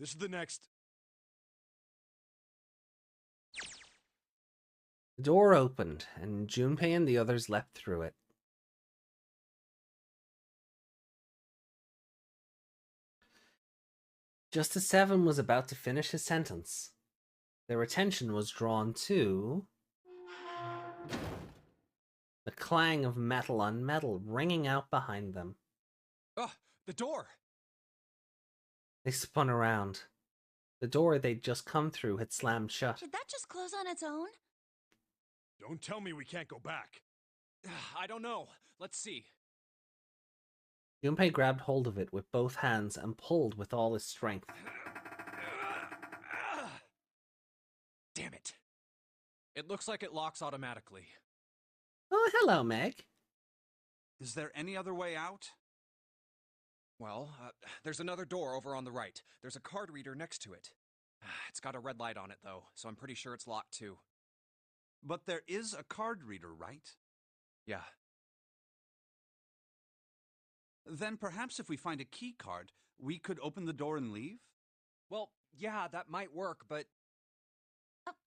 This is the next... The door opened, and Junpei and the others leapt through it. Just as Seven was about to finish his sentence, their attention was drawn to the clang of metal on metal ringing out behind them. Oh, the door! They spun around. The door they'd just come through had slammed shut. Did that just close on its own? Don't tell me we can't go back. I don't know. Let's see. Junpei grabbed hold of it with both hands and pulled with all his strength. Damn it. It looks like it locks automatically. Oh, hello, Meg. Is there any other way out? Well, there's another door over on the right. There's a card reader next to it. It's got a red light on it, though, so I'm pretty sure it's locked, too. But there is a card reader, right? Yeah. Then perhaps if we find a key card, we could open the door and leave? Well, yeah, that might work, but...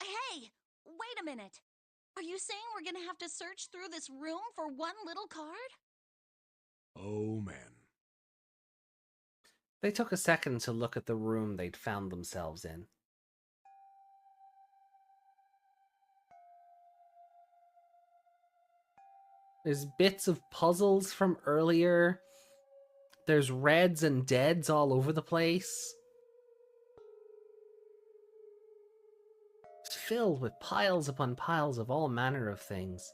Hey! Wait a minute! Are you saying we're gonna have to search through this room for one little card? Oh, man. They took a second to look at the room they'd found themselves in. There's bits of puzzles from earlier. There's reds and deads all over the place. It's filled with piles upon piles of all manner of things.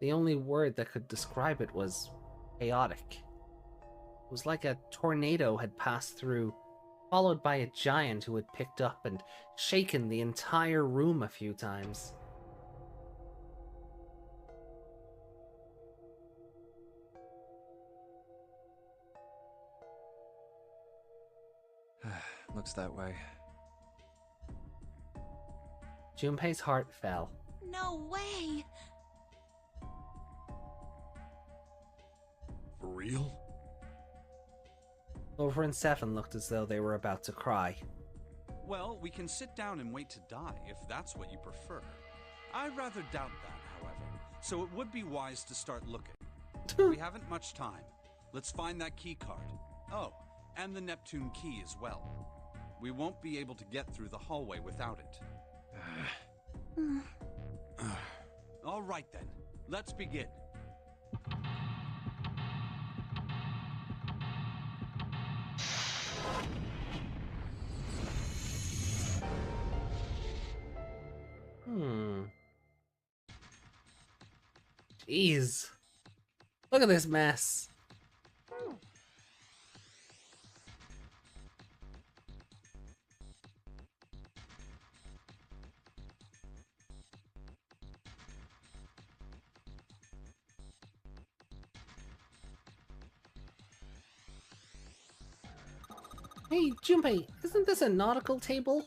The only word that could describe it was chaotic. It was like a tornado had passed through, followed by a giant who had picked up and shaken the entire room a few times. Looks that way. Junpei's heart fell. No way! For real? Clover and Seven looked as though they were about to cry. Well, we can sit down and wait to die, if that's what you prefer. I rather doubt that, however, so it would be wise to start looking. We haven't much time. Let's find that key card. Oh, and the Neptune key as well. We won't be able to get through the hallway without it. All right then, let's begin. Jeez. Look at this mess. Hey, Junpei, isn't this a nautical table?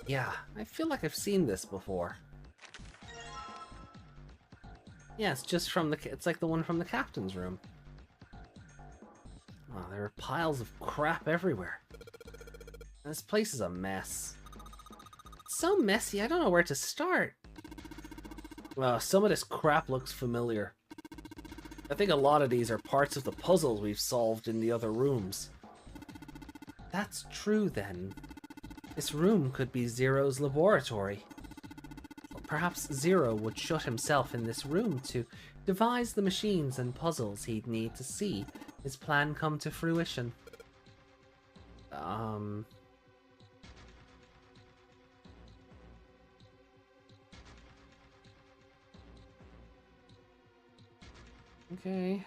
Yeah, I feel like I've seen this before. Yeah, it's just from it's like the one from the captain's room. Oh, there are piles of crap everywhere. This place is a mess. It's so messy, I don't know where to start. Some of this crap looks familiar. I think a lot of these are parts of the puzzles we've solved in the other rooms. That's true, then. This room could be Zero's laboratory. Or perhaps Zero would shut himself in this room to devise the machines and puzzles he'd need to see his plan come to fruition. Okay.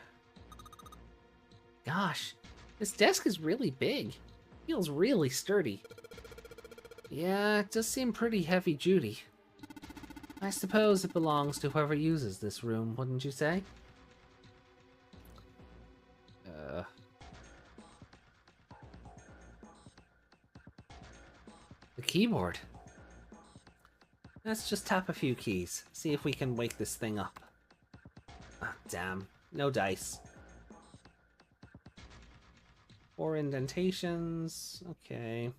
Gosh, this desk is really big. Feels really sturdy. Yeah, it does seem pretty heavy duty. I suppose it belongs to whoever uses this room, wouldn't you say? The keyboard. Let's just tap a few keys, see if we can wake this thing up. Ah, damn. No dice. 4 indentations. Okay.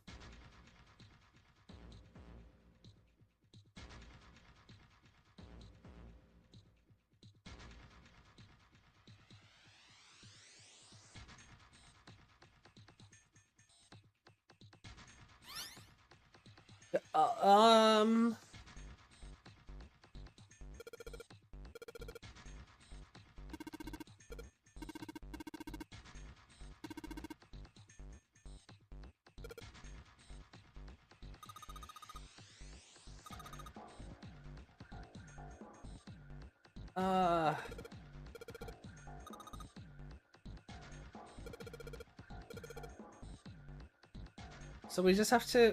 Um... So we just have to...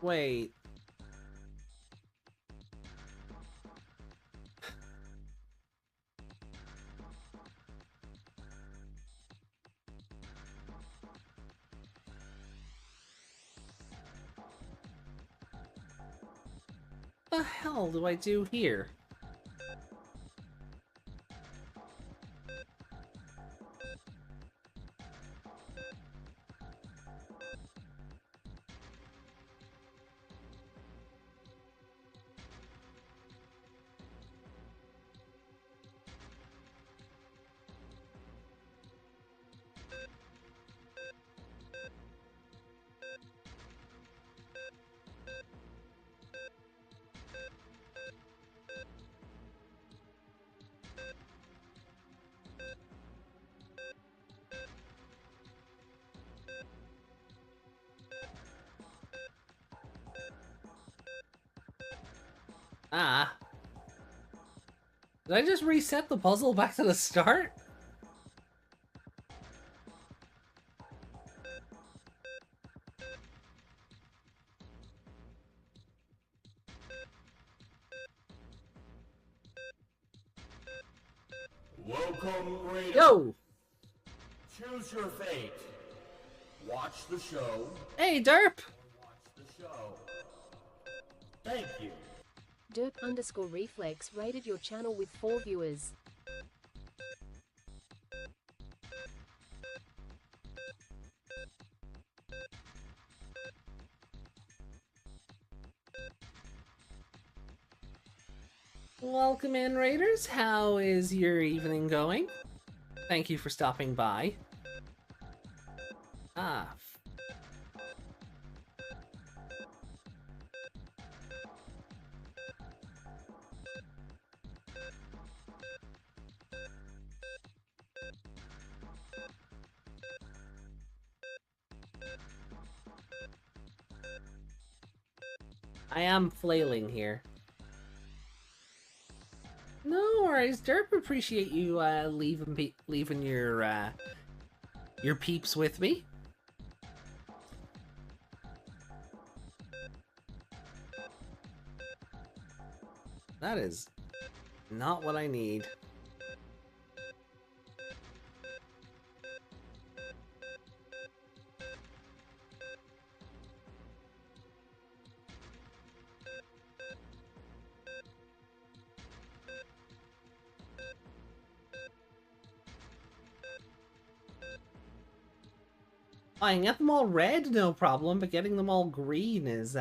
Wait. What the hell do I do here? Ah. Did I just reset the puzzle back to the start? Welcome, Raiders. Yo! Choose your fate. Watch the show. Hey, Derp! Watch the show. Thank you. Derp_reflex rated your channel with 4 viewers. Welcome in, Raiders. How is your evening going? Thank you for stopping by. Ah. I am flailing here. No worries, Derp. Appreciate you leaving your peeps with me. That is not what I need. I can get them all red, no problem, but getting them all green is,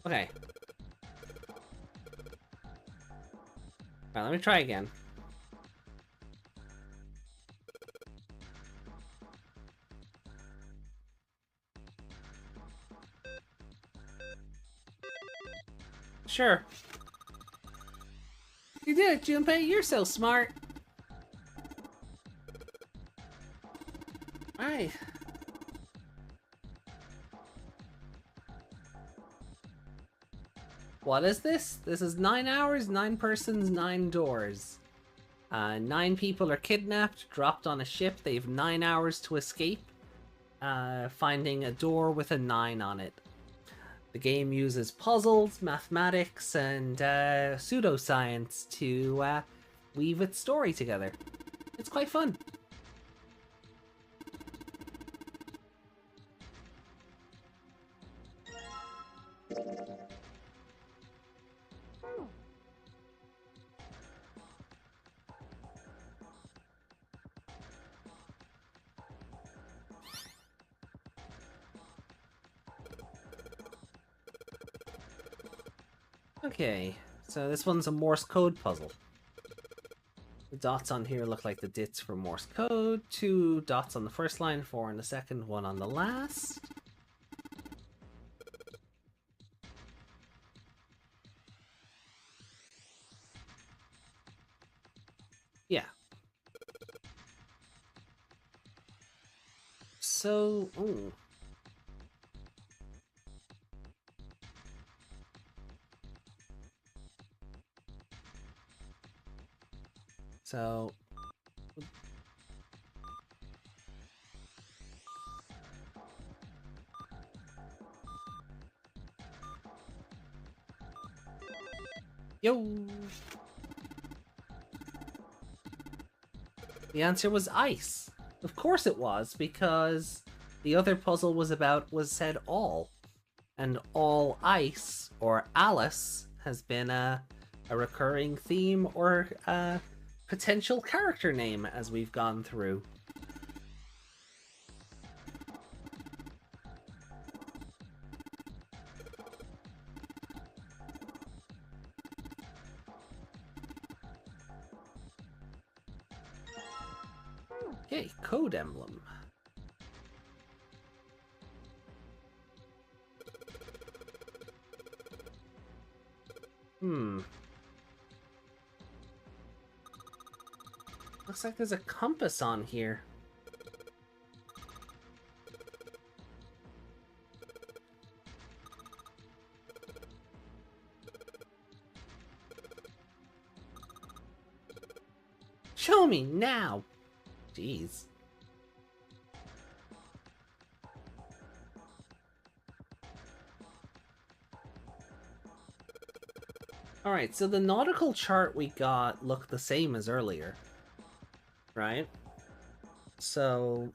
okay. Alright, let me try again. Sure. You did it, Junpei. You're so smart. Alright. What is this? This is 9 hours, 9 persons, 9 doors. 9 people are kidnapped, dropped on a ship. They have 9 hours to escape, finding a door with a 9 on it. The game uses puzzles, mathematics, and pseudoscience to weave its story together. It's quite fun. Okay, so this one's a Morse code puzzle. The dots on here look like the dits for Morse code. 2 dots on the first line, 4 on the second, 1 on the last. Yeah. So, ooh. So, yo! The answer was ice. Of course it was, because the other puzzle was said all. And all ice, or Alice, has been a recurring theme or a potential character name as we've gone through. Okay, code emblem. Looks like there's a compass on here. Show me now! Jeez. Alright, so the nautical chart we got looked the same as earlier. Right? So...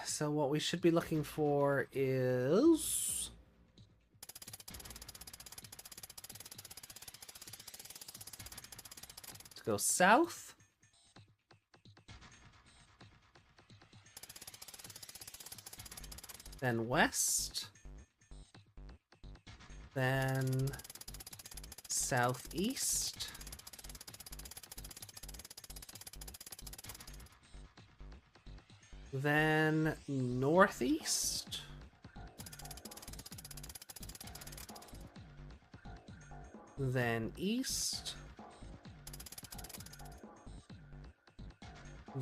so what we should be looking for is... to go south. Then west. Then southeast. Then northeast. Then east.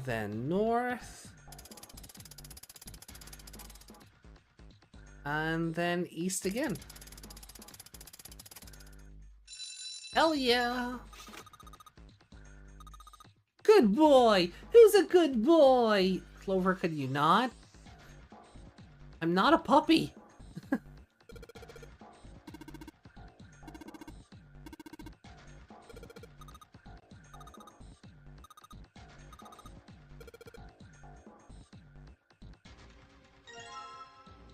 Then north. And then east again. Hell yeah! Good boy! Who's a good boy? Clover, could you not? I'm not a puppy!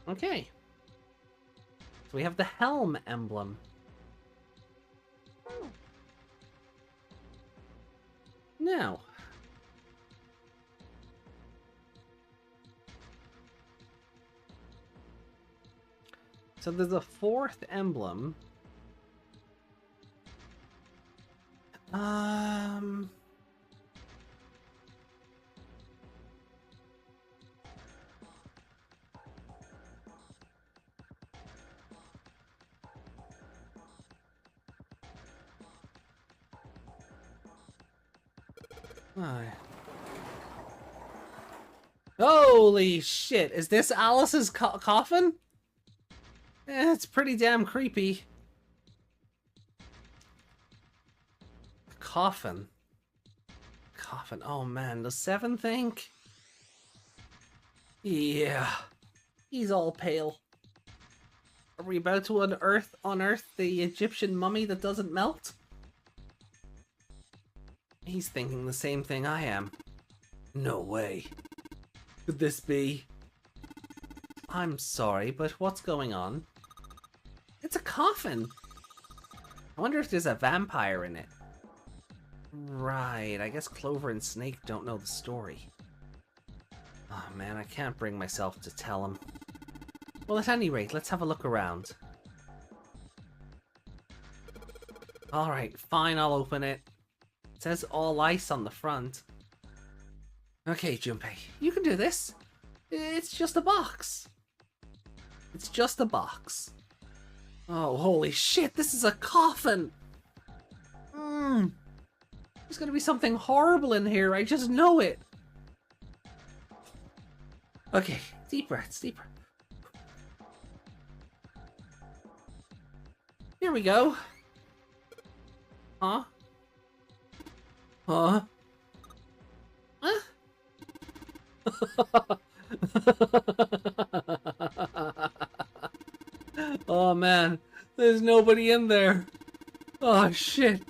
Okay. So we have the helm emblem. Now. So there's a 4th emblem. Aye. Holy shit, is this Alice's coffin? It's pretty damn creepy. Coffin. Coffin, oh man, does Seven think? Yeah, he's all pale. Are we about to unearth the Egyptian mummy that doesn't melt? He's thinking the same thing I am. No way. Could this be? I'm sorry, but what's going on? It's a coffin! I wonder if there's a vampire in it. Right, I guess Clover and Snake don't know the story. Oh man, I can't bring myself to tell him. Well, at any rate, let's have a look around. Alright, fine, I'll open it. It says all ice on the front. Okay, Junpei, you can do this. It's just a box. It's just a box. Oh, holy shit, this is a coffin! There's gonna be something horrible in here, I just know it. Okay, deep breaths, deep breaths. Here we go. Huh? Huh? Huh? Oh man, there's nobody in there. Oh shit.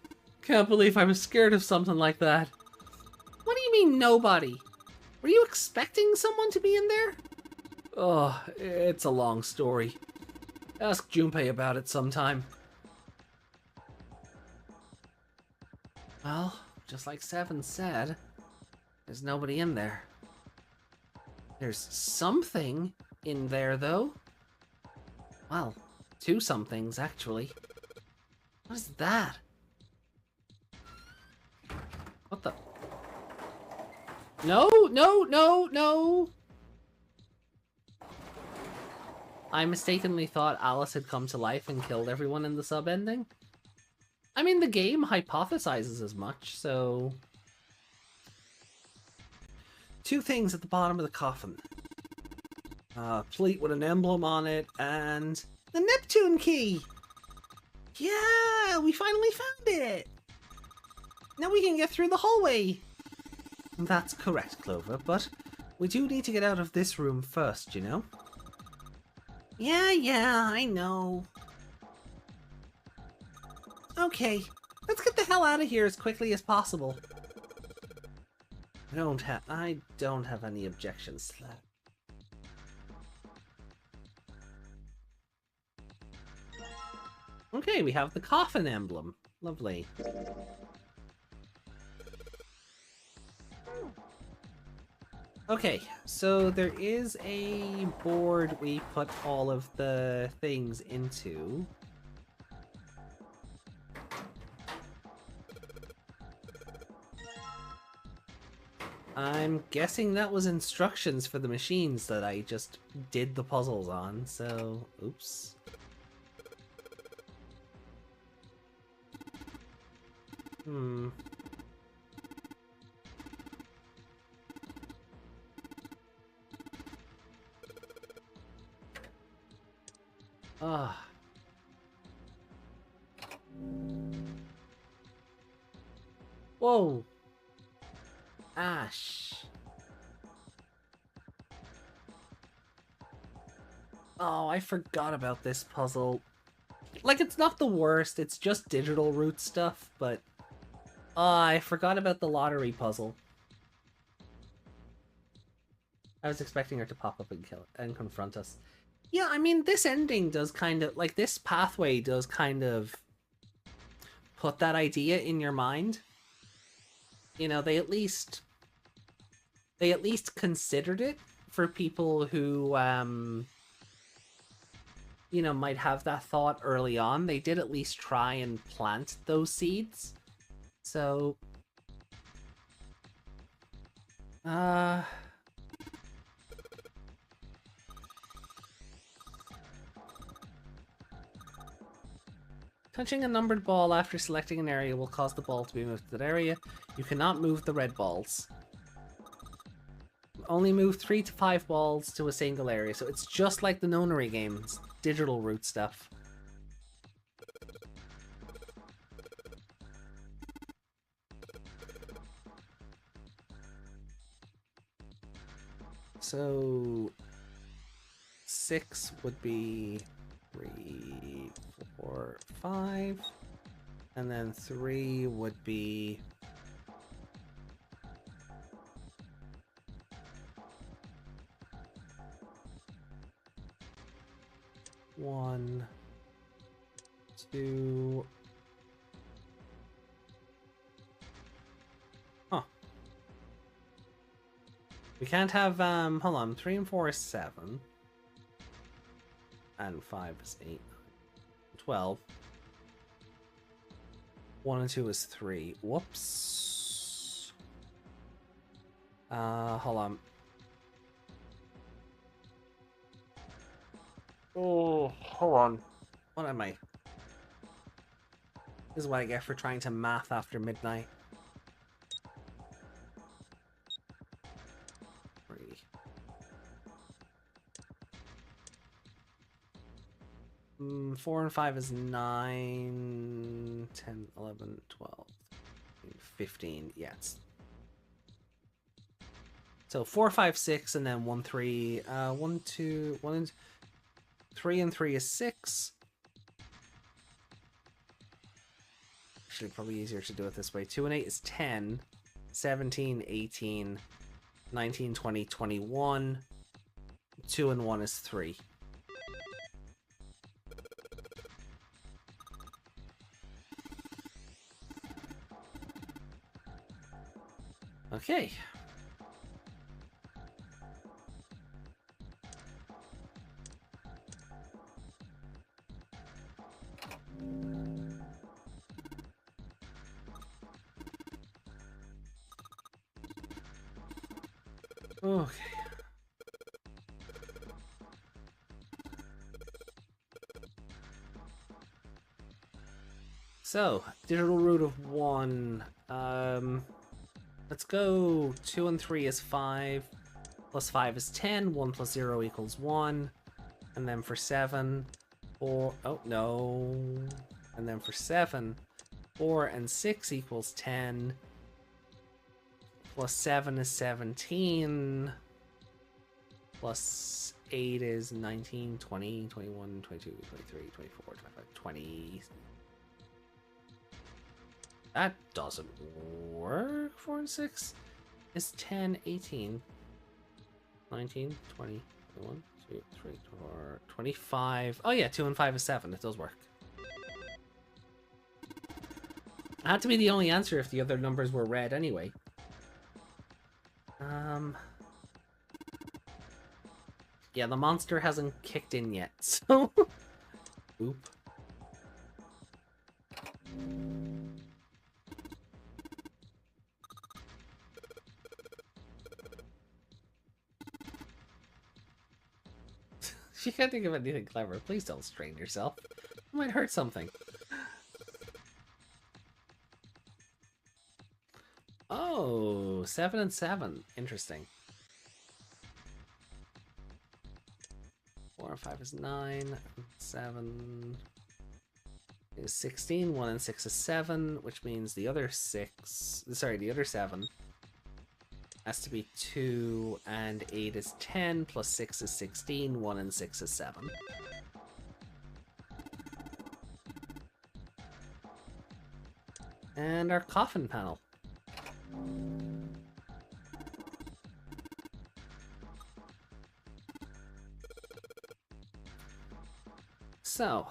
Can't believe I was scared of something like that. What do you mean nobody? Were you expecting someone to be in there? Oh, it's a long story. Ask Junpei about it sometime. Well, just like Seven said, there's nobody in there. There's something in there, though. Well, two somethings, actually. What is that? What the? No, no, no, no! I mistakenly thought Alice had come to life and killed everyone in the sub-ending. I mean, the game hypothesizes as much, so... Two things at the bottom of the coffin. A plate with an emblem on it, and... the Neptune key! Yeah, we finally found it! Now we can get through the hallway! That's correct, Clover, but we do need to get out of this room first, you know? Yeah, I know. Okay, let's get the hell out of here as quickly as possible. I don't have any objections to that. Okay, we have the coffin emblem. Lovely. Okay, so there is a board we put all of the things into. I'm guessing that was instructions for the machines that I just did the puzzles on, so... oops. Ah. Whoa. Ash. Oh, I forgot about this puzzle. Like, it's not the worst, it's just digital root stuff, but... I forgot about the lottery puzzle. I was expecting her to pop up and kill it and confront us. Yeah, I mean, this ending does kind of... like, this pathway does kind of put that idea in your mind. You know, they at least considered it for people who, you know, might have that thought early on. They did at least try and plant those seeds. So... Touching a numbered ball after selecting an area will cause the ball to be moved to that area. You cannot move the red balls. Only move 3 to 5 balls to a single area, so it's just like the Nonary Game. It's digital route stuff. So 6 would be 3, 4, 5, and then 3 would be 1, 2. Huh. We can't have, hold on, 3 and 4 is 7. And 5 is 8. 12. 1 and 2 is 3. Whoops. Hold on. Oh, hold on. What am I? This is what I get for trying to math after midnight. 3. 4 and 5 is 9, 10, 11, 12, 15. Yes. So 4, 5, 6, and then 1, 3. 1, 2, 1, and 3 and 3 is 6. Actually, probably easier to do it this way. 2 and 8 is 10. 17, 18, 19, 20, 21. 2 and 1 is 3. Okay. Okay. So, digital root of 1. Let's go 2 and 3 is 5. Plus 5 is 10. 1 plus 0 equals 1. And then for 7, 4... Oh, no. And then for 7, 4 and 6 equals 10. Plus 7 is 17. Plus 8 is 19, 20, 21, 22, 23, 24, 25, 20. That doesn't work. 4 and 6 is 10, 18, 19, 20, 21, 2, 3, 4, 25. Oh yeah, 2 and 5 is 7. It does work. It had to be the only answer if the other numbers were red anyway. Yeah, the monster hasn't kicked in yet, so... Oop. You can't think of anything clever. Please don't strain yourself. You might hurt something. Oh, 7 and 7. Interesting. 4 and 5 is 9. 7 is 16. 1 and 6 is 7, which means the other 6... Sorry, the other 7 has to be 2, and 8 is 10, plus 6 is 16, 1 and 6 is 7. And our coffin panel. So...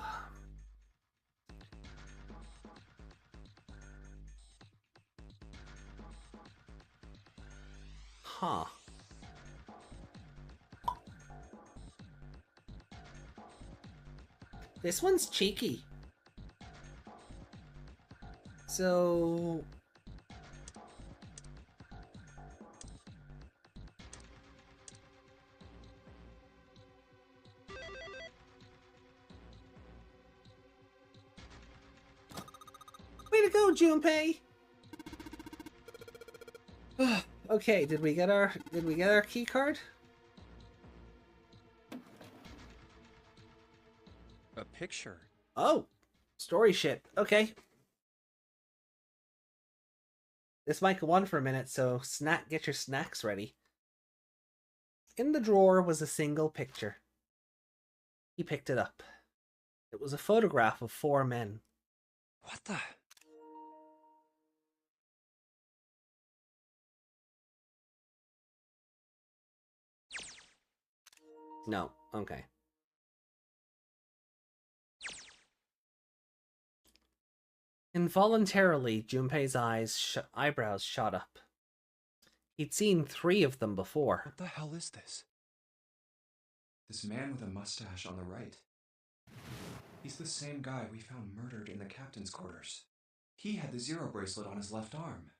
Huh. This one's cheeky. So... to go, Junpei. Okay, did we get our key card? A picture. Oh, story shit. Okay. This might go on for a minute, so get your snacks ready. In the drawer was a single picture. He picked it up. It was a photograph of 4 men. What the? No, okay. Involuntarily, Junpei's eyebrows shot up. He'd seen 3 of them before. What the hell is this? This man with a mustache on the right. He's the same guy we found murdered in the captain's quarters. He had the 0 bracelet on his left arm.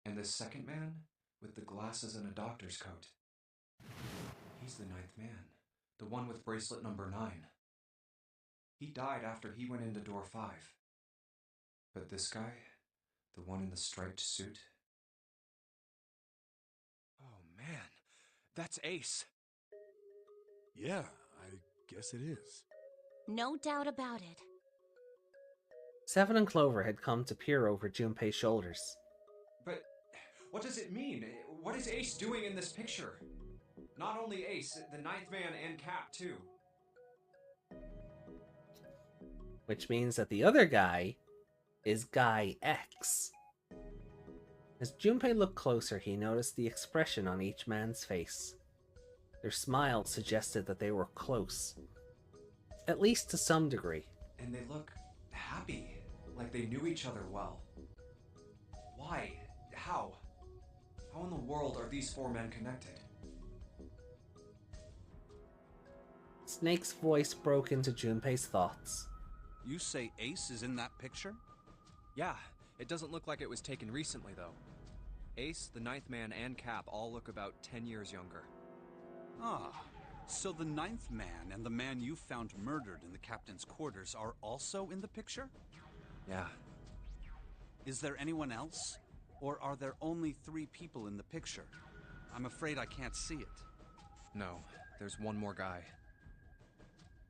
And this second man with the glasses and a doctor's coat. He's the 9th man, the one with bracelet number 9. He died after he went into door 5. But this guy, the one in the striped suit. Oh man, that's Ace. Yeah, I guess it is. No doubt about it. Seven and Clover had come to peer over Junpei's shoulders. But what does it mean? What is Ace doing in this picture? Not only Ace, the 9th man and Cap too. Which means that the other guy is Guy X. As Junpei looked closer, he noticed the expression on each man's face. Their smiles suggested that they were close, at least to some degree. And they look happy, like they knew each other well. Why? How? How in the world are these 4 men connected? Snake's voice broke into Junpei's thoughts. You say Ace is in that picture? Yeah, it doesn't look like it was taken recently though. Ace, the 9th man, and Cap all look about 10 years younger. Ah, so the 9th man and the man you found murdered in the captain's quarters are also in the picture? Yeah. Is there anyone else? Or are there only 3 people in the picture? I'm afraid I can't see it. No, there's one more guy.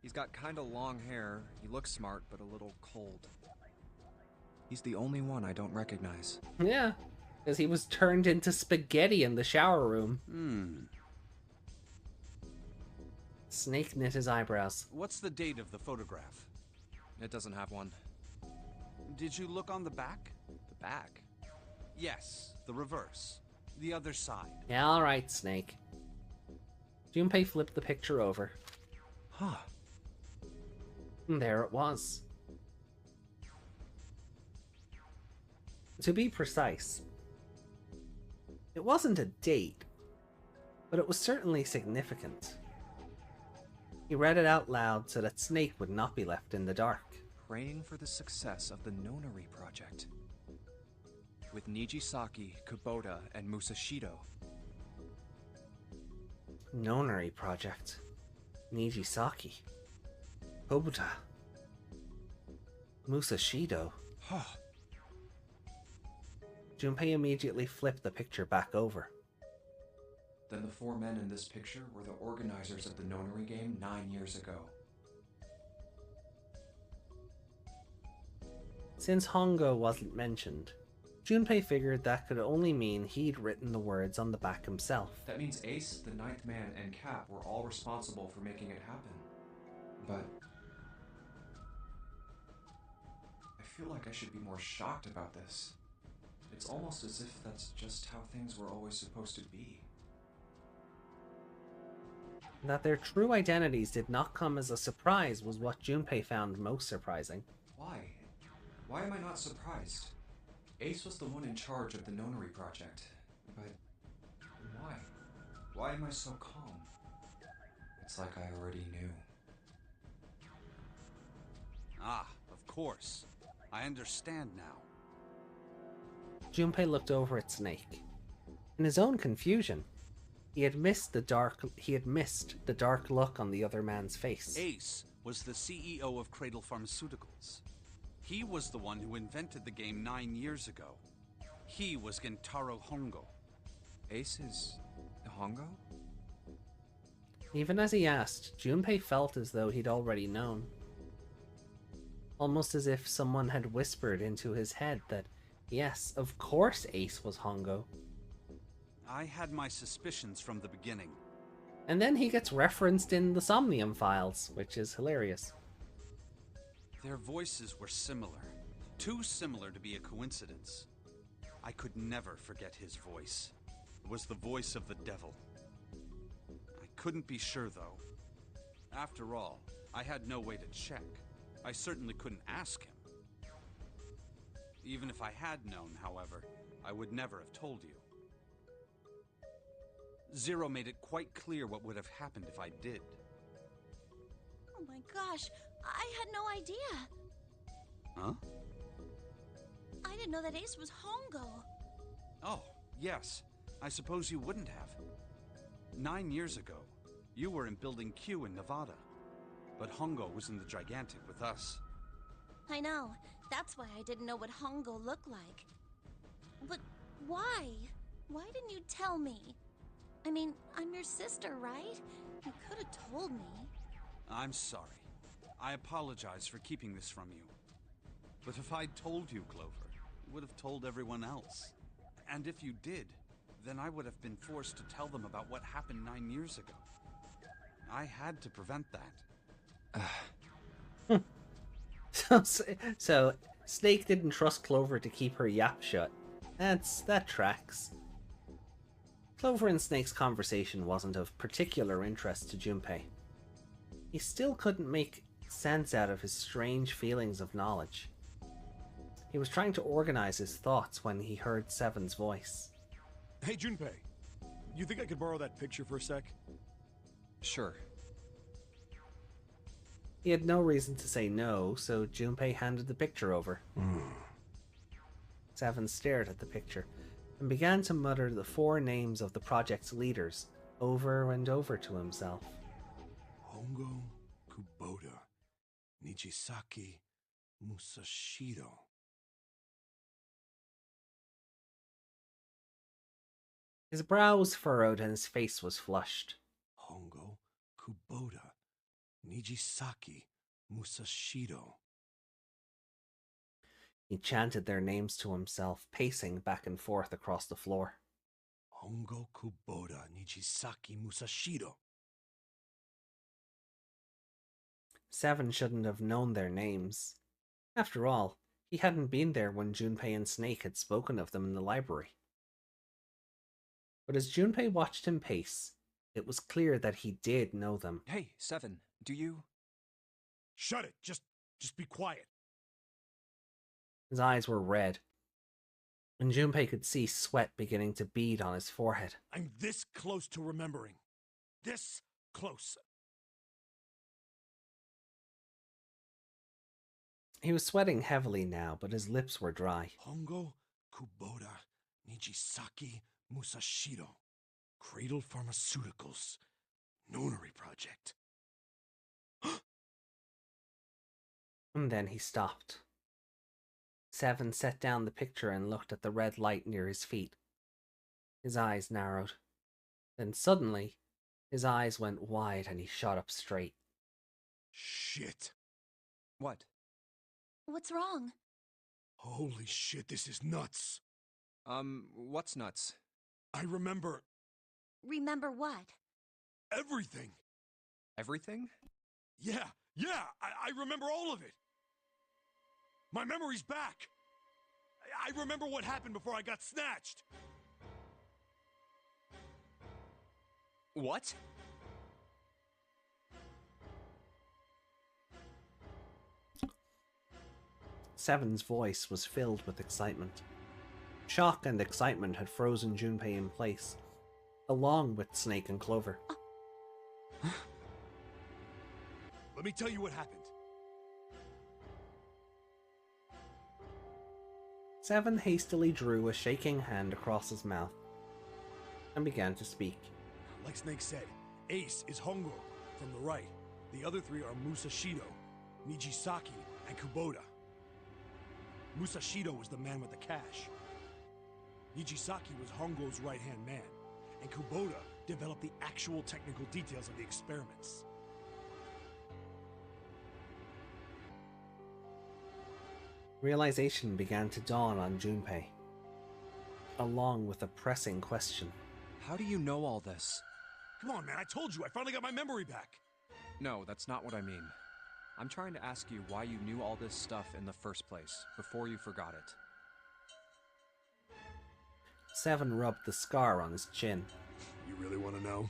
He's got kinda long hair, he looks smart, but a little cold. He's the only one I don't recognize. Yeah, because he was turned into spaghetti in the shower room. Snake knit his eyebrows. What's the date of the photograph? It doesn't have one. Did you look on the back? The back? Yes, the reverse. The other side. Yeah, alright, Snake. Junpei flipped the picture over. Huh. And there it was. To be precise, it wasn't a date, but it was certainly significant. He read it out loud so that Snake would not be left in the dark. Praying for the success of the Nonary project. With Nijisaki, Kubota, and Musashido. Nonary project. Nijisaki. Kubota. Musashido. Huh. Junpei immediately flipped the picture back over. Then the 4 men in this picture were the organizers of the Nonary Game 9 years ago. Since Hongo wasn't mentioned, Junpei figured that could only mean he'd written the words on the back himself. That means Ace, the 9th man, and Cap were all responsible for making it happen. But I feel like I should be more shocked about this. It's almost as if that's just how things were always supposed to be. That their true identities did not come as a surprise was what Junpei found most surprising. Why? Why am I not surprised? Ace was the one in charge of the Nonary project. But why? Why am I so calm? It's like I already knew. Ah, of course. I understand now. Junpei looked over at Snake. In his own confusion, he had missed the dark look on the other man's face. Ace was the CEO of Cradle Pharmaceuticals. He was the one who invented the game 9 years ago. He was Gentaro Hongo. Ace is Hongo? Even as he asked, Junpei felt as though he'd already known. Almost as if someone had whispered into his head that, yes, of course Ace was Hongo. I had my suspicions from the beginning. And then he gets referenced in the Somnium files, which is hilarious. Their voices were similar. Too similar to be a coincidence. I could never forget his voice. It was the voice of the devil. I couldn't be sure, though. After all, I had no way to check. I certainly couldn't ask him. Even if I had known, however, I would never have told you. Zero made it quite clear what would have happened if I did. Oh my gosh, I had no idea. Huh? I didn't know that Ace was Hongo. Oh, yes. I suppose you wouldn't have. 9 years ago, you were in Building Q in Nevada. But Hongo was in the Gigantic with us. I know. That's why I didn't know what Hongo looked like. But why? Why didn't you tell me? I mean, I'm your sister, right? You could have told me. I'm sorry. I apologize for keeping this from you. But if I'd told you, Clover, you would have told everyone else. And if you did, then I would have been forced to tell them about what happened 9 years ago. I had to prevent that. So Snake didn't trust Clover to keep her yap shut. That tracks. Clover and Snake's conversation wasn't of particular interest to Junpei. He still couldn't make sense out of his strange feelings of knowledge. He was trying to organize his thoughts when he heard Seven's voice. Hey, Junpei. You think I could borrow that picture for a sec? Sure. He had no reason to say no, so Junpei handed the picture over. Seven stared at the picture and began to mutter the 4 names of the project's leaders over and over to himself. Hongo, Kubota, Nijisaki, Musashiro. His brow was furrowed and his face was flushed. Hongo, Kubota, Nijisaki, Musashiro. He chanted their names to himself, pacing back and forth across the floor. Hongo, Kubota, Nijisaki, Musashiro. Seven shouldn't have known their names. After all, he hadn't been there when Junpei and Snake had spoken of them in the library. But as Junpei watched him pace, it was clear that he did know them. Hey, Seven, do you... Shut it! Just be quiet. His eyes were red, and Junpei could see sweat beginning to bead on his forehead. I'm this close to remembering. This close. He was sweating heavily now, but his lips were dry. Hongo, Kubota, Nijisaki, Musashiro. Cradle Pharmaceuticals. Nonary Project. And then he stopped. Seven set down the picture and looked at the red light near his feet. His eyes narrowed. Then suddenly, his eyes went wide and he shot up straight. Shit. What? What's wrong? Holy shit, this is nuts. What's nuts? I remember Remember what? everything. Everything? Yeah, I remember all of it. My memory's back. I remember what happened before I got snatched. What? Seven's voice was filled with excitement. Shock and excitement had frozen Junpei in place, along with Snake and Clover. Let me tell you what happened. Seven hastily drew a shaking hand across his mouth and began to speak. Like Snake said, Ace is Hongo from the right. The other 3 are Musashiro, Nijisaki, and Kubota. Musashido was the man with the cash. Nijisaki was Hongo's right-hand man, and Kubota developed the actual technical details of the experiments. Realization began to dawn on Junpei, along with a pressing question. How do you know all this? Come on, man, I told you, I finally got my memory back. No, that's not what I mean. I'm trying to ask you why you knew all this stuff in the first place, before you forgot it. Seven rubbed the scar on his chin. You really want to know?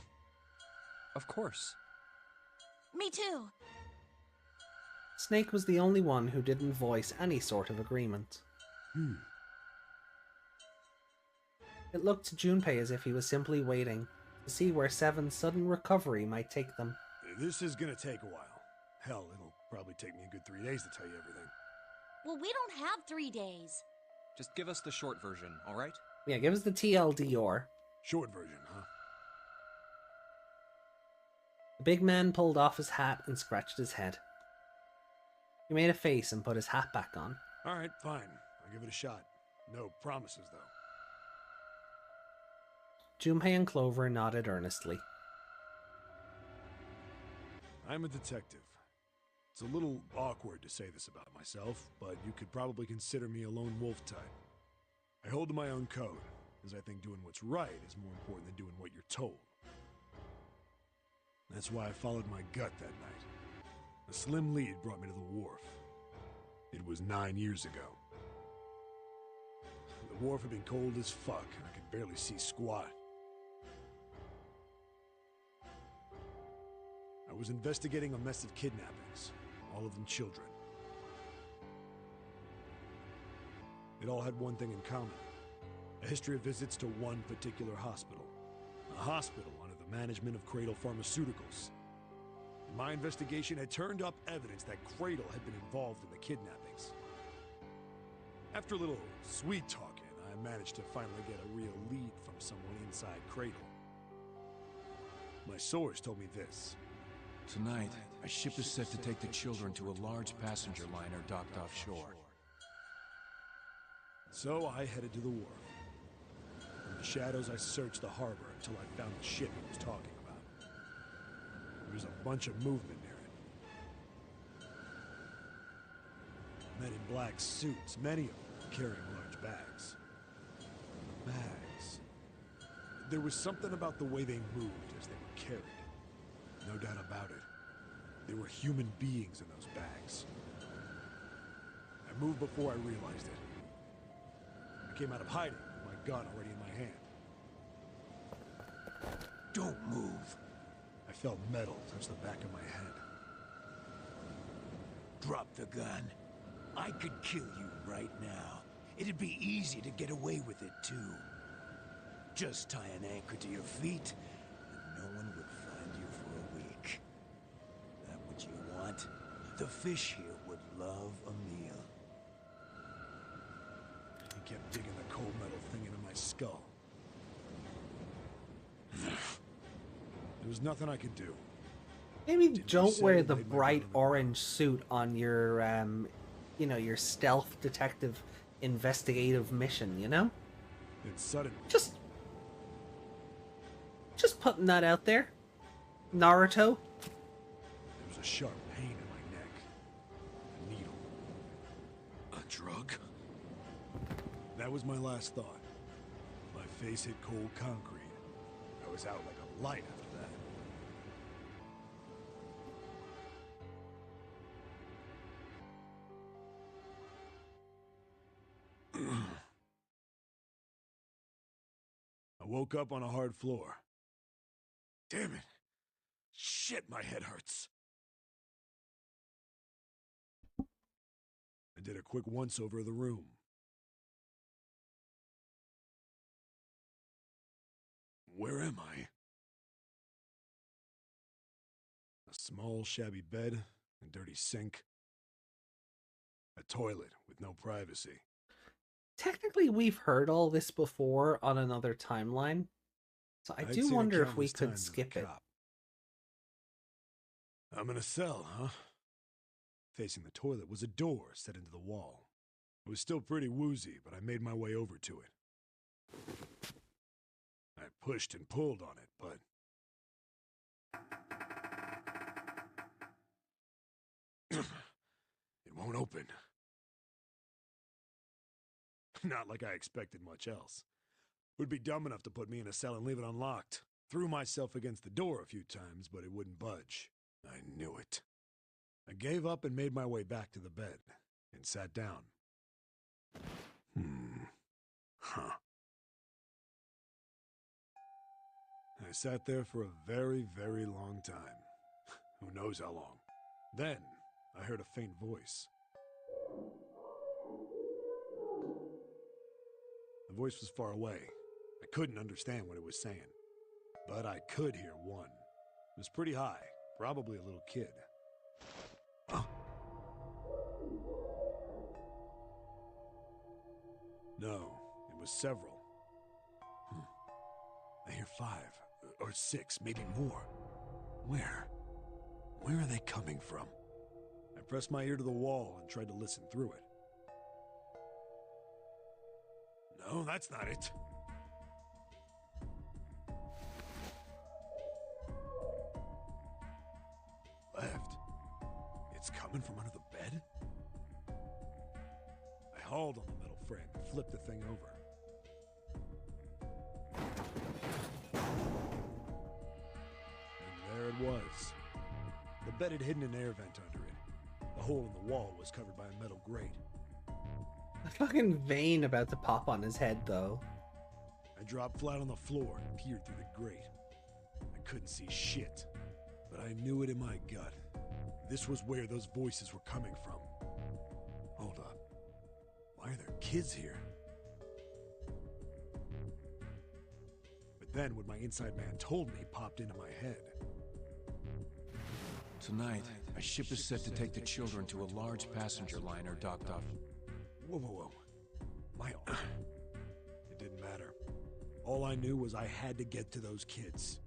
Of course. Me too. Snake was the only one who didn't voice any sort of agreement. It looked to Junpei as if he was simply waiting to see where Seven's sudden recovery might take them. This is gonna take a while. Hell, it'll probably take me a good 3 days to tell you everything. Well, we don't have 3 days. Just give us the short version, alright? Yeah, give us the TLDR. Short version, huh? The big man pulled off his hat and scratched his head. He made a face and put his hat back on. Alright, fine. I'll give it a shot. No promises, though. Junpei and Clover nodded earnestly. I'm a detective. It's a little awkward to say this about myself, but you could probably consider me a lone wolf type. I hold to my own code, as I think doing what's right is more important than doing what you're told. That's why I followed my gut that night. A slim lead brought me to the wharf. It was 9 years ago. The wharf had been cold as fuck, and I could barely see squat. I was investigating a mess of kidnappings, all of them children. It all had one thing in common: a history of visits to one particular hospital. A hospital under the management of Cradle Pharmaceuticals. My investigation had turned up evidence that Cradle had been involved in the kidnappings. After a little sweet talking, I managed to finally get a real lead from someone inside Cradle. My source told me this. Tonight, a ship is set to take the children to a large passenger liner docked offshore. So I headed to the wharf. In the shadows, I searched the harbor until I found the ship he was talking about. There was a bunch of movement near it. Men in black suits, many of them carrying large bags. Bags. There was something about the way they moved as they were carried. No doubt about it. There were human beings in those bags. I moved before I realized it. I came out of hiding with my gun already in my hand. Don't move. I felt metal touch the back of my head. Drop the gun. I could kill you right now. It'd be easy to get away with it, too. Just tie an anchor to your feet, and no one would find you for a week. That what you want? The fish here would love a meal. He kept digging the cold metal thing into my skull. There was nothing I could do. Maybe don't wear the bright orange suit on your, you know, your stealth detective investigative mission, you know? Then suddenly... Just putting that out there. Naruto. There was a sharp pain in my neck. A needle. A drug? That was my last thought. My face hit cold concrete. I was out like a light after that. I woke up on a hard floor. Damn it! Shit, my head hurts. I did a quick once-over of the room. Where am I? A small, shabby bed, a dirty sink. A toilet with no privacy. Technically, we've heard all this before on another timeline. So I do wonder if we could skip it. I'm in a cell, huh? Facing the toilet was a door set into the wall. I was still pretty woozy, but I made my way over to it. I pushed and pulled on it, but... it won't open. Not like I expected much else. Would be dumb enough to put me in a cell and leave it unlocked. Threw myself against the door a few times, but it wouldn't budge. I knew it. I gave up and made my way back to the bed, and sat down. Huh. I sat there for a very, very long time. Who knows how long. Then, I heard a faint voice. The voice was far away. I couldn't understand what it was saying. But I could hear one. It was pretty high, probably a little kid. No, it was several. I hear 5, or 6, maybe more. Where? Where are they coming from? I pressed my ear to the wall and tried to listen through it. No, that's not it. Left. It's coming from under the bed? I hauled on the metal frame and flipped the thing over. And there it was. The bed had hidden an air vent under it. The hole in the wall was covered by a metal grate. A fucking vein about to pop on his head, though. I dropped flat on the floor and peered through the grate. I couldn't see shit, but I knew it in my gut. This was where those voices were coming from. Hold up. Why are there kids here? But then what my inside man told me popped into my head. Tonight, a ship is set to take the children to a large passenger liner docked off. Whoa, whoa, whoa. It didn't matter. All I knew was I had to get to those kids.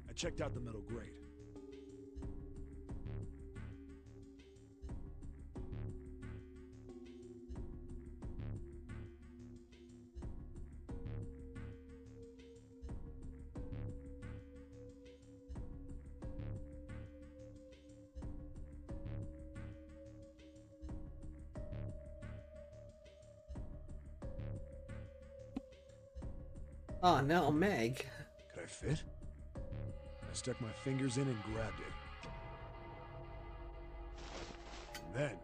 I checked out the metal grate. Oh no, Meg. Could I fit? I stuck my fingers in and grabbed it. And then...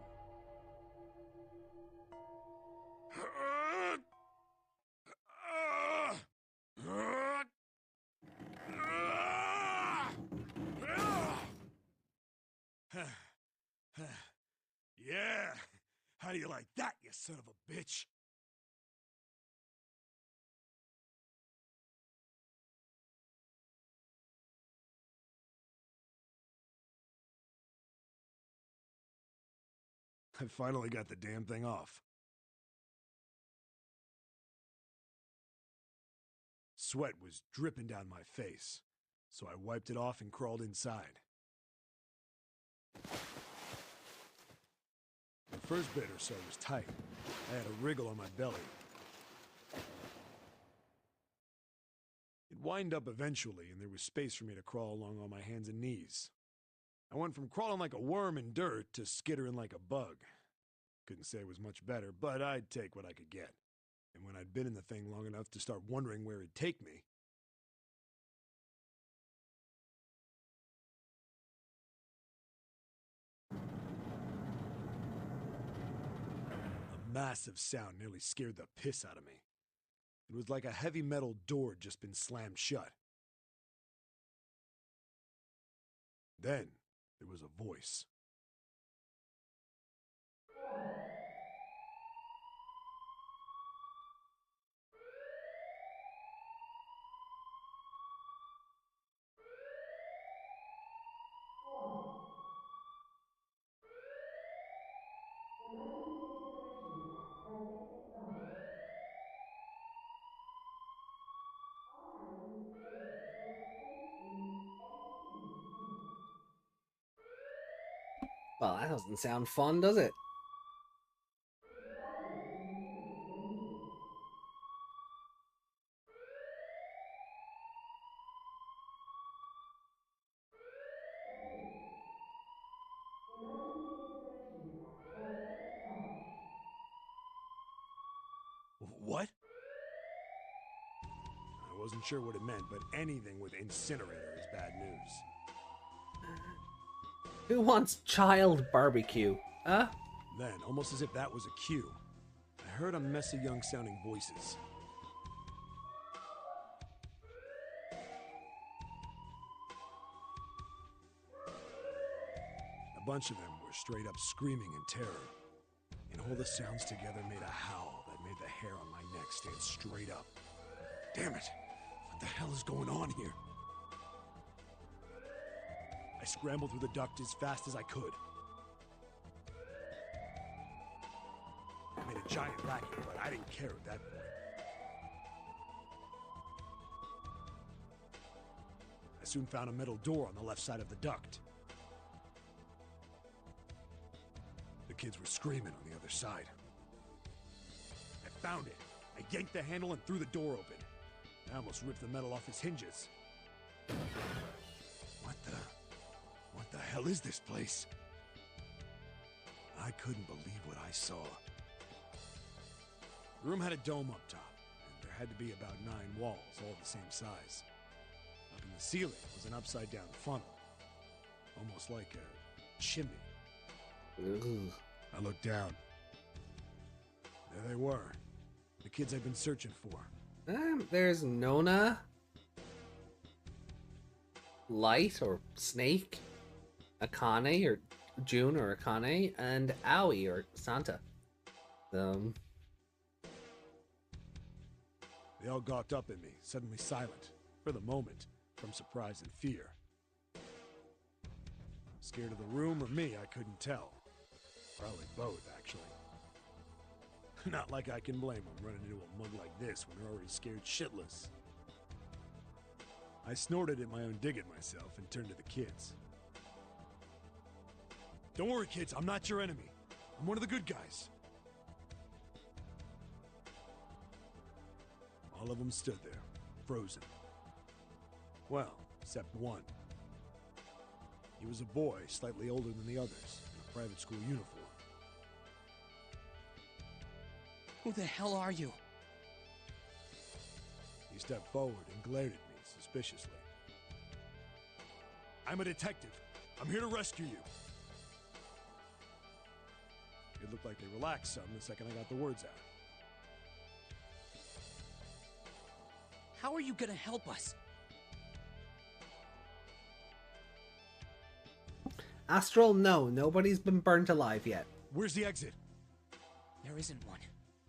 Yeah! How do you like that, you son of a bitch? I finally got the damn thing off. Sweat was dripping down my face, so I wiped it off and crawled inside. The first bit or so was tight. I had a wriggle on my belly. It wind up eventually, and there was space for me to crawl along on my hands and knees. I went from crawling like a worm in dirt to skittering like a bug. Couldn't say it was much better, but I'd take what I could get. And when I'd been in the thing long enough to start wondering where it'd take me, a massive sound nearly scared the piss out of me. It was like a heavy metal door had just been slammed shut. Then there was a voice. Well, that doesn't sound fun, does it? What? I wasn't sure what it meant, but anything with incinerator is bad news. Who wants child barbecue? Huh? Then, almost as if that was a cue, I heard a mess of young-sounding voices. A bunch of them were straight up screaming in terror, and all the sounds together made a howl that made the hair on my neck stand straight up. Damn it! What the hell is going on here? I scrambled through the duct as fast as I could. I made a giant racket, but I didn't care at that point. I soon found a metal door on the left side of the duct. The kids were screaming on the other side. I found it. I yanked the handle and threw the door open. I almost ripped the metal off its hinges. What the hell is this place? I couldn't believe what I saw. The room had a dome up top, and there had to be about 9 walls, all the same size. Up in the ceiling was an upside-down funnel, almost like a chimney. Ugh. I looked down. There they were, the kids I'd been searching for. There's Nona, Light or Snake, Akane or June or Akane, and Aoi or Santa. They all gawked up at me, suddenly silent, for the moment, from surprise and fear. Scared of the room or me, I couldn't tell. Probably both, actually. Not like I can blame them running into a mug like this when they're already scared shitless. I snorted at my own dig at myself and turned to the kids. Don't worry, kids, I'm not your enemy. I'm one of the good guys. All of them stood there, frozen. Well, except one. He was a boy, slightly older than the others, in a private school uniform. Who the hell are you? He stepped forward and glared at me suspiciously. I'm a detective. I'm here to rescue you. It looked like they relaxed some the second I got the words out. How are you gonna help us? Astral, no. Nobody's been burnt alive yet. Where's the exit? There isn't one.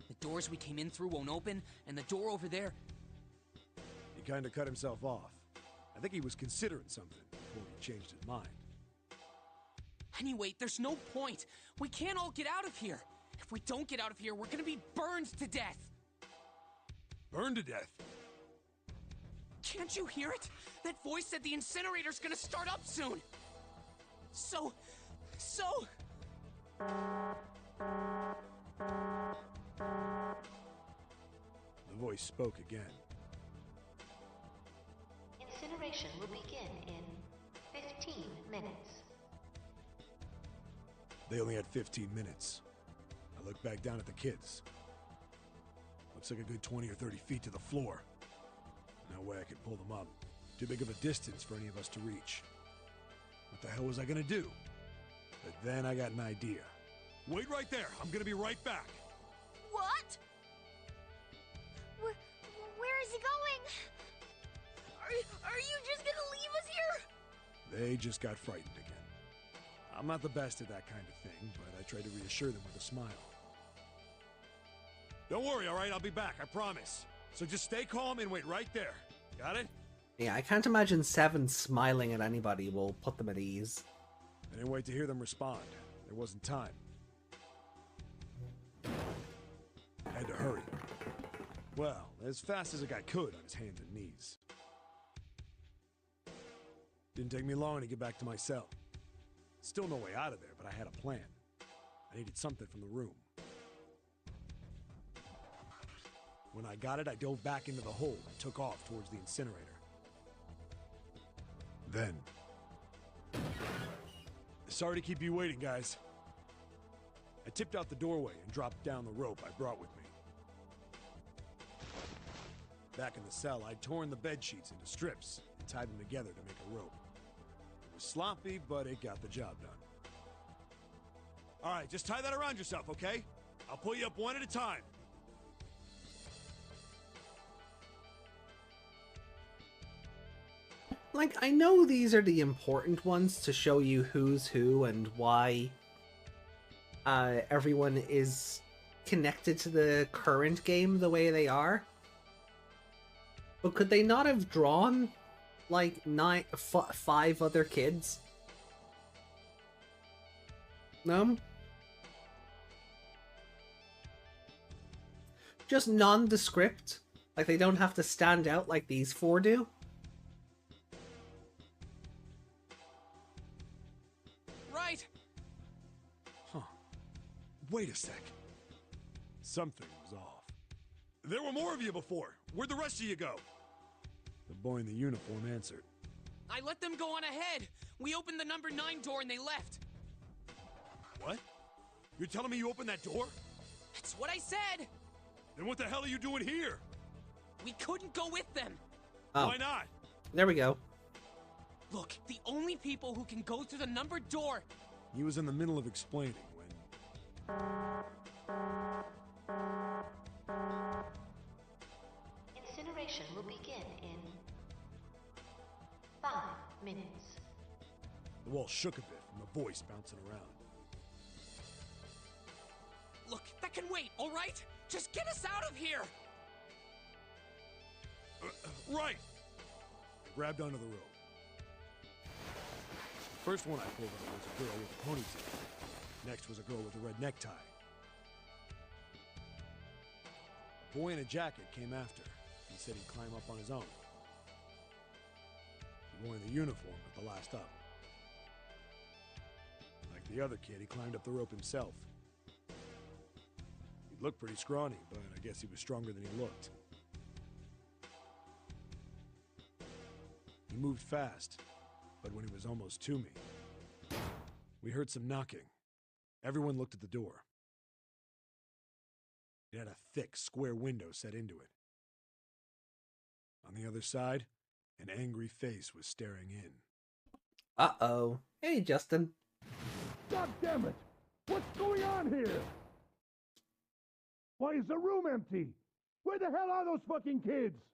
The doors we came in through won't open, and the door over there... He kind of cut himself off. I think he was considering something before he changed his mind. Anyway, there's no point. We can't all get out of here. If we don't get out of here, we're gonna be burned to death. Burned to death? Can't you hear it? That voice said the incinerator's gonna start up soon. So... The voice spoke again. Incineration will begin in 15 minutes. They only had 15 minutes. I looked back down at the kids. Looks like a good 20 or 30 feet to the floor. No way I could pull them up. Too big of a distance for any of us to reach. What the hell was I gonna do? But then I got an idea. Wait right there! I'm gonna be right back! What? Where is he going? Are you just gonna leave us here? They just got frightened again. I'm not the best at that kind of thing, but I tried to reassure them with a smile. Don't worry, alright? I'll be back, I promise. So just stay calm and wait right there. Got it? Yeah, I can't imagine Seven smiling at anybody will put them at ease. I didn't wait to hear them respond. There wasn't time. I had to hurry. Well, as fast as a guy could on his hands and knees. Didn't take me long to get back to my cell. Still no way out of there, but I had a plan. I needed something from the room. When I got it, I dove back into the hole and took off towards the incinerator. Then... Sorry to keep you waiting, guys. I tipped out the doorway and dropped down the rope I brought with me. Back in the cell, I'd torn the bed sheets into strips and tied them together to make a rope. It was sloppy, but it got the job done. All right, just tie that around yourself, okay? I'll pull you up one at a time. Like, I know these are the important ones to show you who's who and why everyone is connected to the current game the way they are. But could they not have drawn, like, 5 other kids? No? Just nondescript? Like, they don't have to stand out like these 4 do? Right! Huh. Wait a sec. Something was off. There were more of you before. Where'd the rest of you go? The boy in the uniform answered. I let them go on ahead. We opened the number 9 door and they left. What? You're telling me you opened that door? That's what I said! Then what the hell are you doing here? We couldn't go with them. Oh. Why not? There we go. Look, the only people who can go through the numbered door... He was in the middle of explaining when... Incineration will begin in 5 minutes. The wall shook a bit from the voice bouncing around. Look, that can wait, all right? Just get us out of here! Right! I grabbed onto the rope. The first one I pulled out was a girl with a ponytail. Next was a girl with a red necktie. A boy in a jacket came after. He said he'd climb up on his own. The boy in the uniform at the last up. Like the other kid, he climbed up the rope himself. He looked pretty scrawny, but I guess he was stronger than he looked. He moved fast, but when he was almost to me, we heard some knocking. Everyone looked at the door. It had a thick, square window set into it. On the other side, an angry face was staring in. Uh-oh. Hey, Justin. God damn it! What's going on here? Why is the room empty? Where the hell are those fucking kids?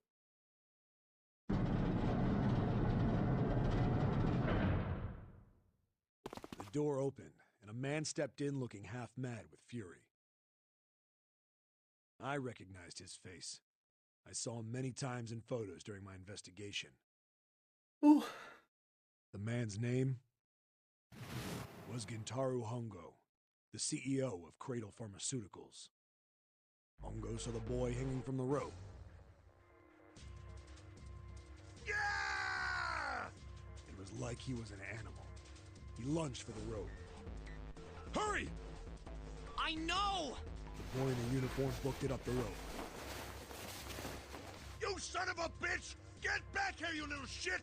The door opened, and a man stepped in looking half mad with fury. I recognized his face. I saw him many times in photos during my investigation. Ooh. The man's name was Gintaro Hongo, the CEO of Cradle Pharmaceuticals. Hongo saw the boy hanging from the rope. Yeah! It was like he was an animal. He lunged for the rope. Hurry! I know! The boy in the uniform booked it up the rope. You son of a bitch! Get back here, you little shit!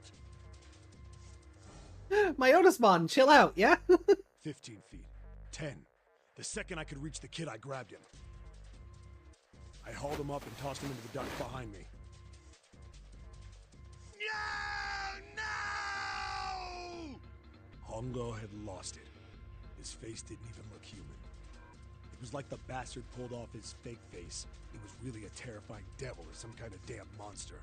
My Otismon, chill out, yeah? 15 feet. 10. The second I could reach the kid, I grabbed him. I hauled him up and tossed him into the duct behind me. No! Hongo had lost it. His face didn't even look human. It was like the bastard pulled off his fake face. It was really a terrifying devil or some kind of damn monster.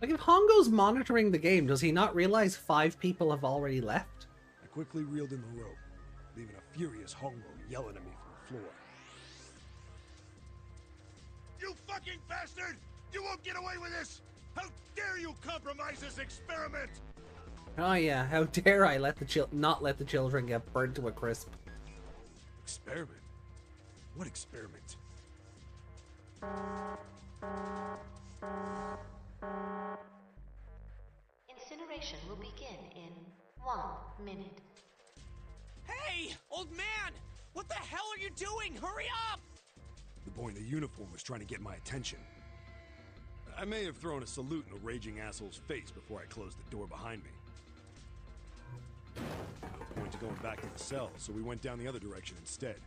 Like, if Hongo's monitoring the game, does he not realize 5 people have already left? I quickly reeled in the rope, leaving a furious Hongo yelling at me from the floor. You fucking bastard! You won't get away with this! How dare you compromise this experiment! Oh yeah, how dare I not let the children get burned to a crisp. Experiment? What experiment? begin in 1 minute. Hey, old man! What the hell are you doing? Hurry up! The boy in the uniform was trying to get my attention. I may have thrown a salute in a raging asshole's face before I closed the door behind me. No point to going back to the cell, so we went down the other direction instead.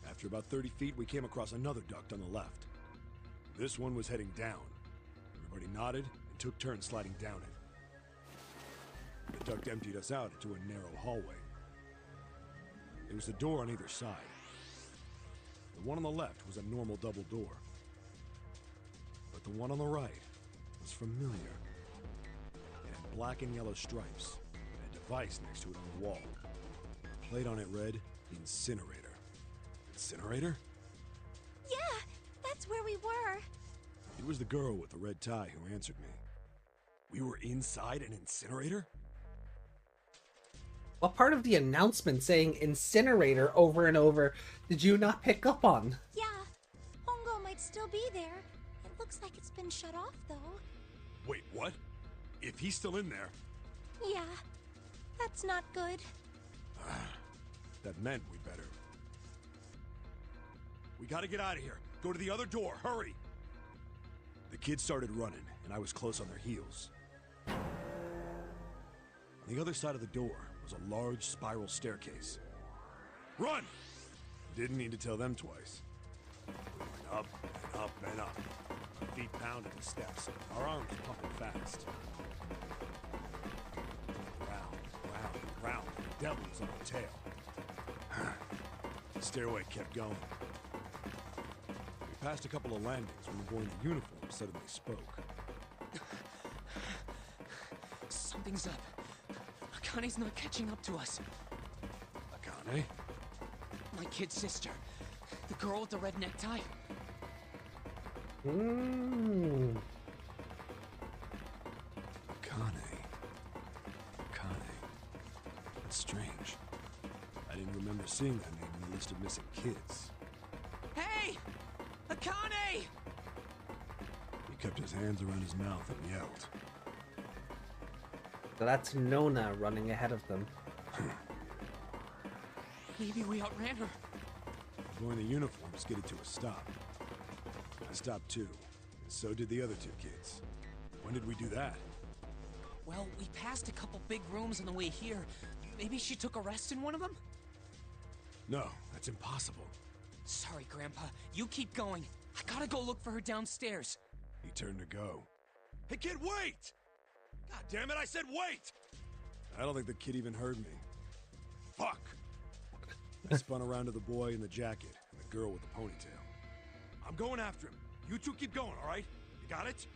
After about 30 feet, we came across another duct on the left. This one was heading down. Everybody nodded and took turns sliding down it. The duct emptied us out into a narrow hallway. There was a door on either side. The one on the left was a normal double door. But the one on the right was familiar. It had black and yellow stripes, and a device next to it on the wall. The plate on it read, Incinerator. Incinerator? Yeah, that's where we were. It was the girl with the red tie who answered me. We were inside an incinerator? What part of the announcement saying incinerator over and over did you not pick up on? Yeah, Hongo might still be there. It looks like it's been shut off, though. Wait, what? If he's still in there... Yeah, that's not good. That meant we better... We gotta get out of here. Go to the other door, hurry! The kids started running, and I was close on their heels. On the other side of the door was a large spiral staircase. Run! Didn't need to tell them twice. We went up and up and up. Our feet pounded the steps, our arms pumping fast. Round, round, round. The devil was on our tail. The stairway kept going. We passed a couple of landings when the boy in the uniform suddenly spoke. Something's up. Akane's not catching up to us. Akane? My kid's sister. The girl with the red necktie. Mmm. Akane. That's strange. I didn't remember seeing that name in the list of missing kids. Hey! Akane! He kept his hands around his mouth and yelled. So that's Nona running ahead of them. Maybe we outran her. The boy in the uniform skidded to a stop. I stopped too, and so did the other two kids. When did we do that? Well, we passed a couple big rooms on the way here. Maybe she took a rest in one of them? No, that's impossible. Sorry, Grandpa. You keep going. I gotta go look for her downstairs. He turned to go. Hey kid, wait! God damn it, I said wait! I don't think the kid even heard me. Fuck! I spun around to the boy in the jacket and the girl with the ponytail. I'm going after him. You two keep going, all right? You got it?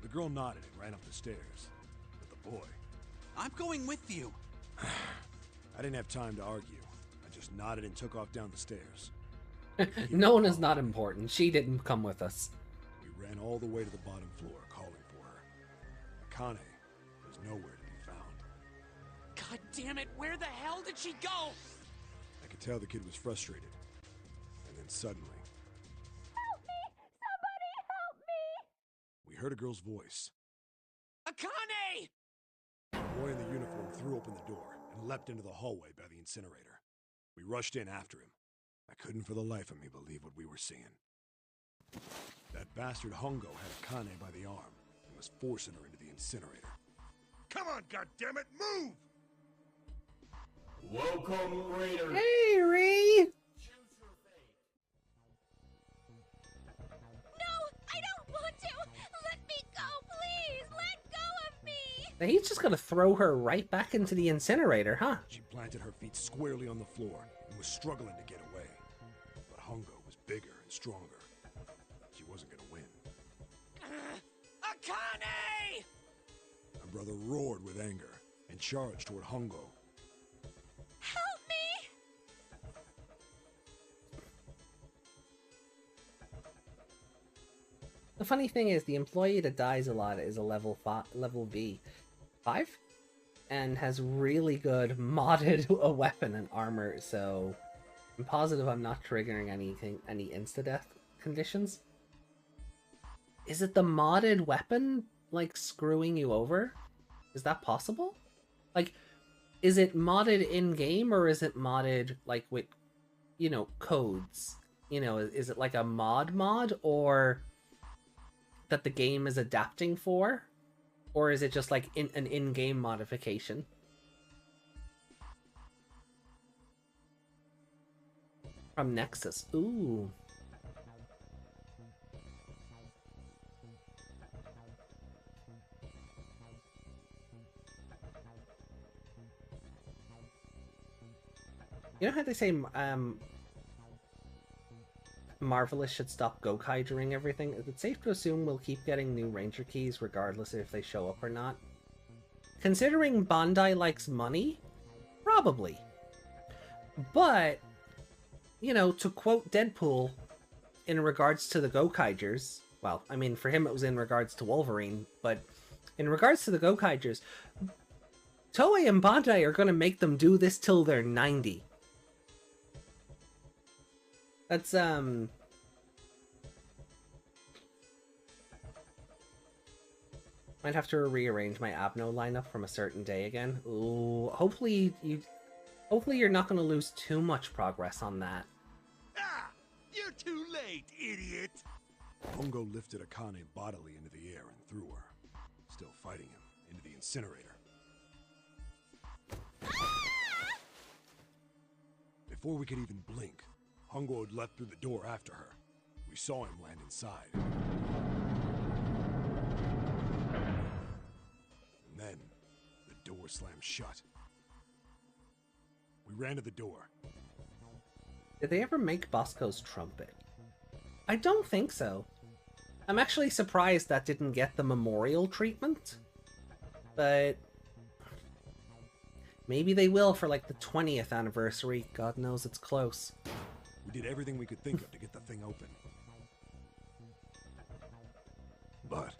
The girl nodded and ran up the stairs. But the boy... I'm going with you. I didn't have time to argue. I just nodded and took off down the stairs. Nona's not important. She didn't come with us. We ran all the way to the bottom floor, calling for her. Akane was nowhere to be found. God damn it, where the hell did she go? I could tell the kid was frustrated. And then suddenly... Help me! Somebody help me! We heard a girl's voice. Akane! The boy in the uniform threw open the door and leapt into the hallway by the incinerator. We rushed in after him. I couldn't for the life of me believe what we were seeing. That bastard Hongo had Akane by the arm and was forcing her into the incinerator. Come on, goddammit, move! Welcome, Raiders. Hey, Ree! No, I don't want to! Let me go, please! Let go of me! Now he's just gonna throw her right back into the incinerator, huh? She planted her feet squarely on the floor and was struggling to get away. But Hongo was bigger and stronger. She wasn't gonna win. Akane! My brother roared with anger and charged toward Hongo. Help me! The funny thing is, the employee that dies a lot is a level V. 5? And has really good modded a weapon and armor, so I'm positive I'm not triggering any insta-death conditions. Is it the modded weapon, like, screwing you over? Is that possible? Like, is it modded in-game, or is it modded, like, with, you know, codes? You know, is it like a mod, or that the game is adapting for? Or is it just like an in-game modification? From Nexus. Ooh. You know how they say Marvelous should stop Gokaijuring everything? Is it safe to assume we'll keep getting new Ranger keys regardless if they show up or not? Considering Bandai likes money? Probably. But, you know, to quote Deadpool in regards to the Gokaigers, well, I mean, for him it was in regards to Wolverine, but in regards to the Gokaigers, Toei and Bandai are going to make them do this till they're 90. That's, Might have to rearrange my Abno lineup from a certain day again. Ooh, hopefully you're not going to lose too much progress on that. Ah! You're too late, idiot! Hongo lifted Akane bodily into the air and threw her, still fighting him, into the incinerator. Before we could even blink, Hongo had leapt through the door after her. We saw him land inside. And then, the door slammed shut. We ran to the door. Did they ever make Bosco's trumpet? I don't think so. I'm actually surprised that didn't get the memorial treatment. But maybe they will for like the 20th anniversary. God knows it's close. We did everything we could think of to get the thing open. But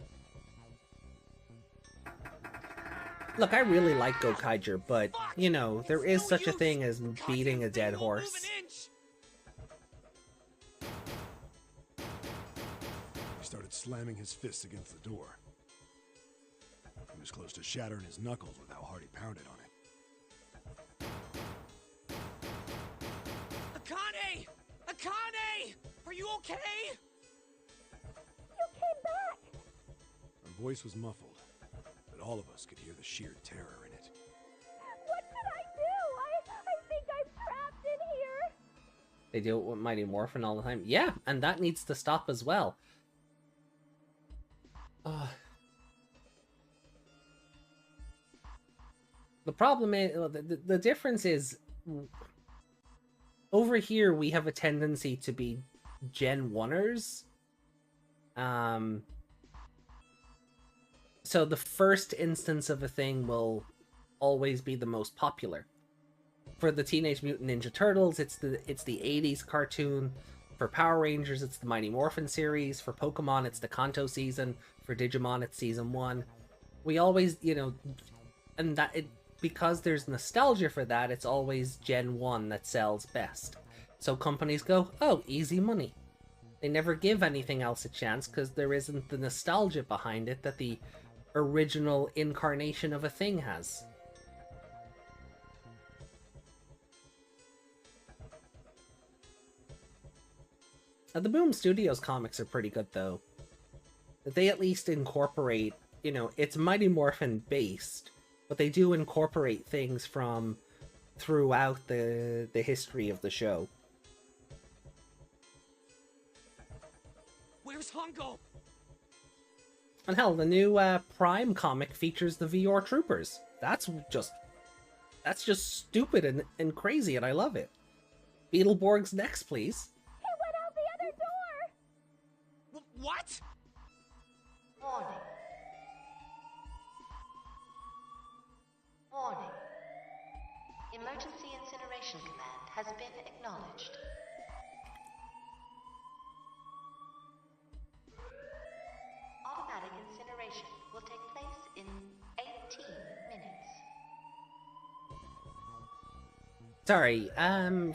look, I really like Gokaiger, but, you know, there is such a thing as beating a dead horse. He started slamming his fists against the door. He was close to shattering his knuckles with how hard he pounded on it. Akane! Akane! Are you okay? You came back! Her voice was muffled, but all of us could hear the sheer terror in it. What should I do? I think I'm trapped in here! They do it with Mighty Morphin all the time. Yeah, and that needs to stop as well. The problem is, the difference is, over here we have a tendency to be Gen 1ers. So the first instance of a thing will always be the most popular. For the Teenage Mutant Ninja Turtles, it's the 80s cartoon. For Power Rangers, it's the Mighty Morphin series. For Pokemon, it's the Kanto season. For Digimon, it's Season 1. We always, you know, and that because there's nostalgia for that, it's always Gen 1 that sells best. So companies go, oh, easy money. They never give anything else a chance because there isn't the nostalgia behind it that the original incarnation of a thing has. The Boom Studios comics are pretty good, though. They at least incorporate, you know, it's Mighty Morphin based, but they do incorporate things from throughout the history of the show. Where's Hongo? And hell, the new Prime comic features the VR Troopers. That's just stupid and crazy, and I love it. Beetleborg's next, please. He went out the other door! What? Warning. Warning. Emergency incineration command has been acknowledged. Automatic incineration will take place in 18 minutes. Sorry,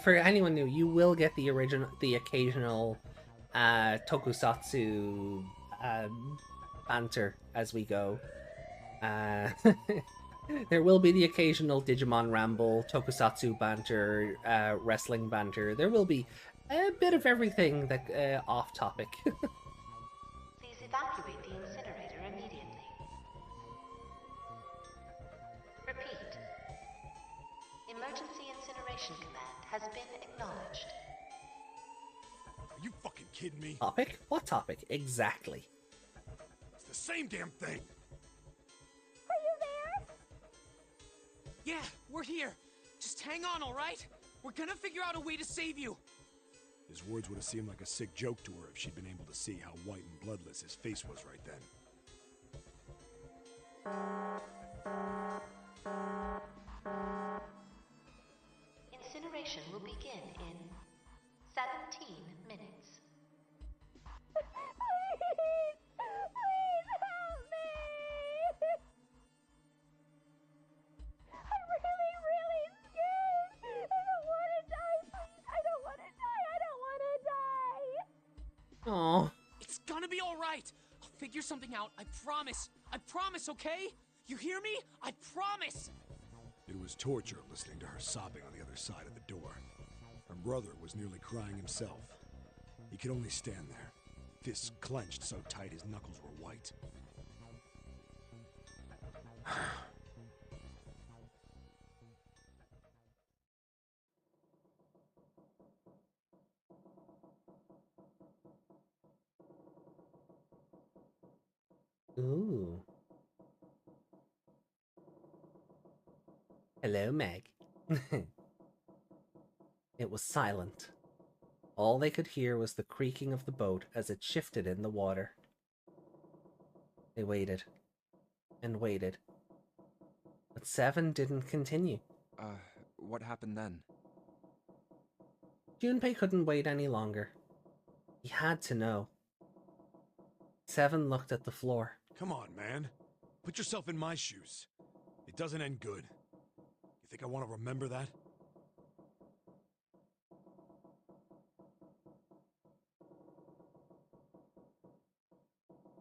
for anyone new, you will get the occasional tokusatsu banter as we go. There will be the occasional Digimon ramble, tokusatsu banter, wrestling banter. There will be a bit of everything that off topic. Please evacuate the incinerator immediately. Repeat. Emergency incineration command has been acknowledged. Are you fucking kidding me? Topic? What topic? Exactly. It's the same damn thing. Yeah, we're here. Just hang on, all right? We're gonna figure out a way to save you. His words would have seemed like a sick joke to her if she'd been able to see how white and bloodless his face was right then. Incineration will begin in 17 minutes. Please! Please help me! I'm really, really scared! I don't want to die, please! I don't want to die! I don't want to die! Aww. It's gonna be all right. I'll figure something out. I promise. I promise, okay? You hear me? I promise! It was torture listening to her sobbing on the other side of the door. Her brother was nearly crying himself. He could only stand there, fists clenched so tight his knuckles were white. Ooh. Hello, Meg. It was silent. All they could hear was the creaking of the boat as it shifted in the water. They waited. And waited. But Seven didn't continue. What happened then? Junpei couldn't wait any longer. He had to know. Seven looked at the floor. Come on, man. Put yourself in my shoes. It doesn't end good. You think I want to remember that?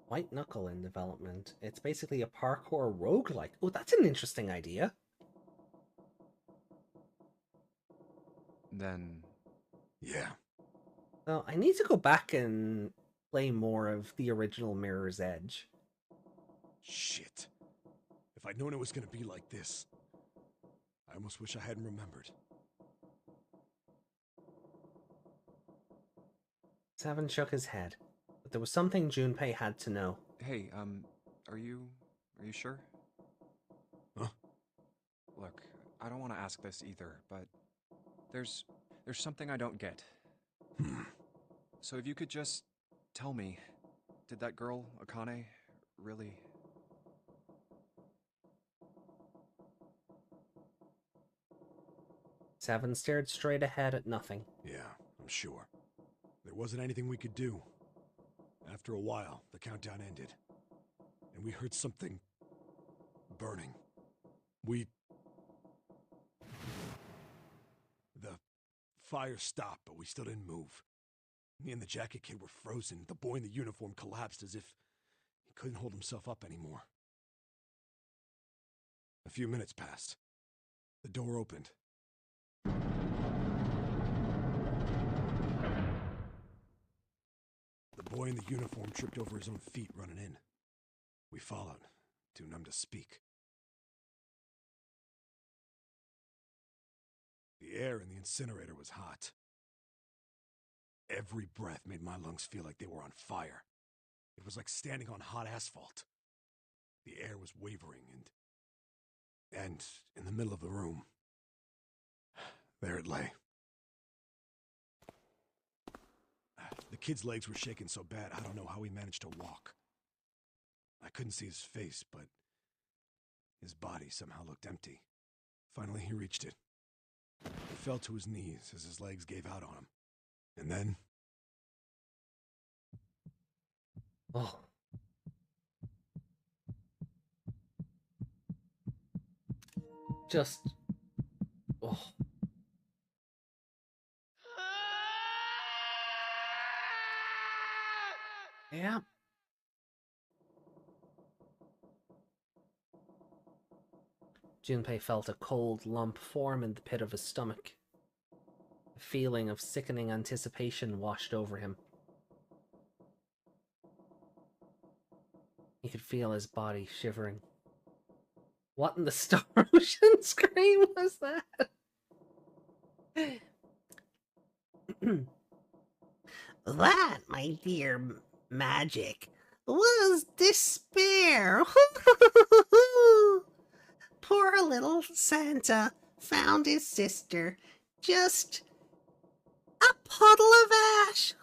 White Knuckle in development. It's basically a parkour roguelike. Oh, that's an interesting idea. Then... Yeah. Well, I need to go back and play more of the original Mirror's Edge. Shit. If I'd known it was gonna be like this, I almost wish I hadn't remembered. Seven shook his head, but there was something Junpei had to know. Hey, are you sure? Huh? Look, I don't want to ask this either, but there's something I don't get. So if you could just tell me, did that girl, Akane, really... Seven stared straight ahead at nothing. Yeah, I'm sure. There wasn't anything we could do. After a while, the countdown ended. And we heard something... burning. The fire stopped, but we still didn't move. Me and the jacket kid were frozen. The boy in the uniform collapsed as if he couldn't hold himself up anymore. A few minutes passed. The door opened. The boy in the uniform tripped over his own feet running in. We followed, too numb to speak. The air in the incinerator was hot. Every breath made my lungs feel like they were on fire. It was like standing on hot asphalt. The air was wavering and in the middle of the room, there it lay. The kid's legs were shaking so bad, I don't know how he managed to walk. I couldn't see his face, but his body somehow looked empty. Finally, he reached it. He fell to his knees as his legs gave out on him. And then... Oh. Just... Oh. Yeah. Junpei felt a cold lump form in the pit of his stomach. A feeling of sickening anticipation washed over him. He could feel his body shivering. What in the Star Ocean scream was that? That, my dear Magic, was despair. Poor little Santa found his sister just a puddle of ash.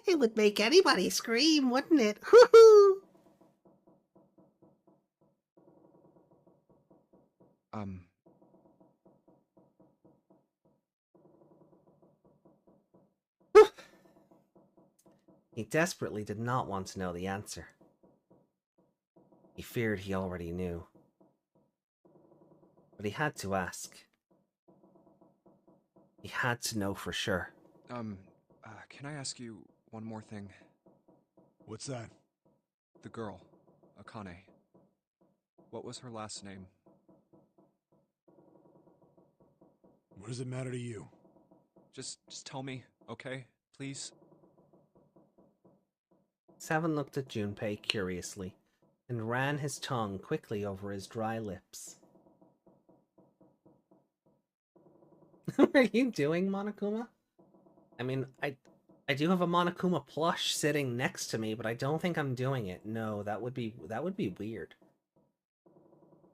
It would make anybody scream, wouldn't it? He desperately did not want to know the answer. He feared he already knew. But he had to ask. He had to know for sure. Can I ask you one more thing? What's that? The girl, Akane. What was her last name? What does it matter to you? Just tell me, okay? Please? Seven looked at Junpei curiously, and ran his tongue quickly over his dry lips. What are you doing, Monokuma? I mean, I do have a Monokuma plush sitting next to me, but I don't think I'm doing it. No, that would be weird.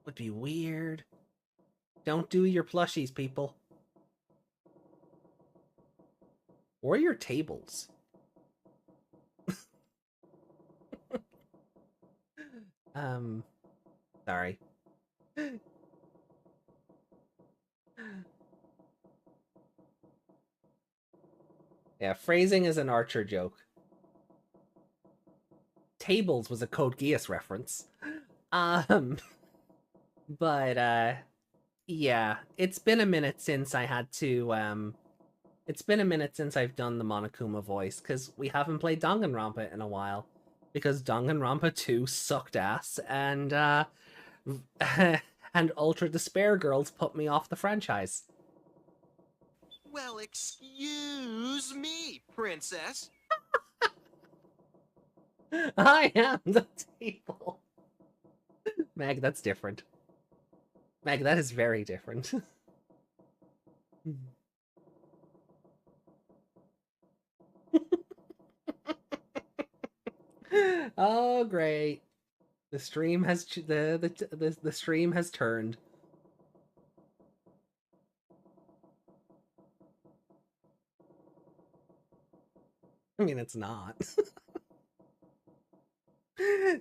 Would be weird. Don't do your plushies, people. Or your tables. Sorry. Yeah, phrasing is an Archer joke. Tables was a Code Geass reference. But, yeah, it's been a minute since I had to, it's been a minute since I've done the Monokuma voice, because we haven't played Danganronpa in a while. Because Danganronpa 2 sucked ass, and, and Ultra Despair Girls put me off the franchise. Well, excuse me, princess. I am the table. Meg, that's different. Meg, that is very different. Oh, great. The stream has the stream has turned. I mean, it's not.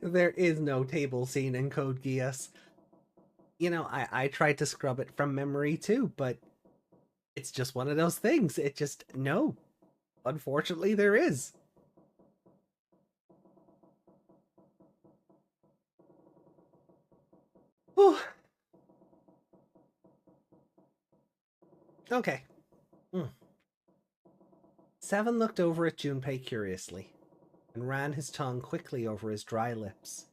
There is no table scene in Code Geass. You know, I tried to scrub it from memory too, but it's just one of those things. It just, no. Unfortunately, there is. Whew. Okay. Seven looked over at Junpei curiously, and ran his tongue quickly over his dry lips.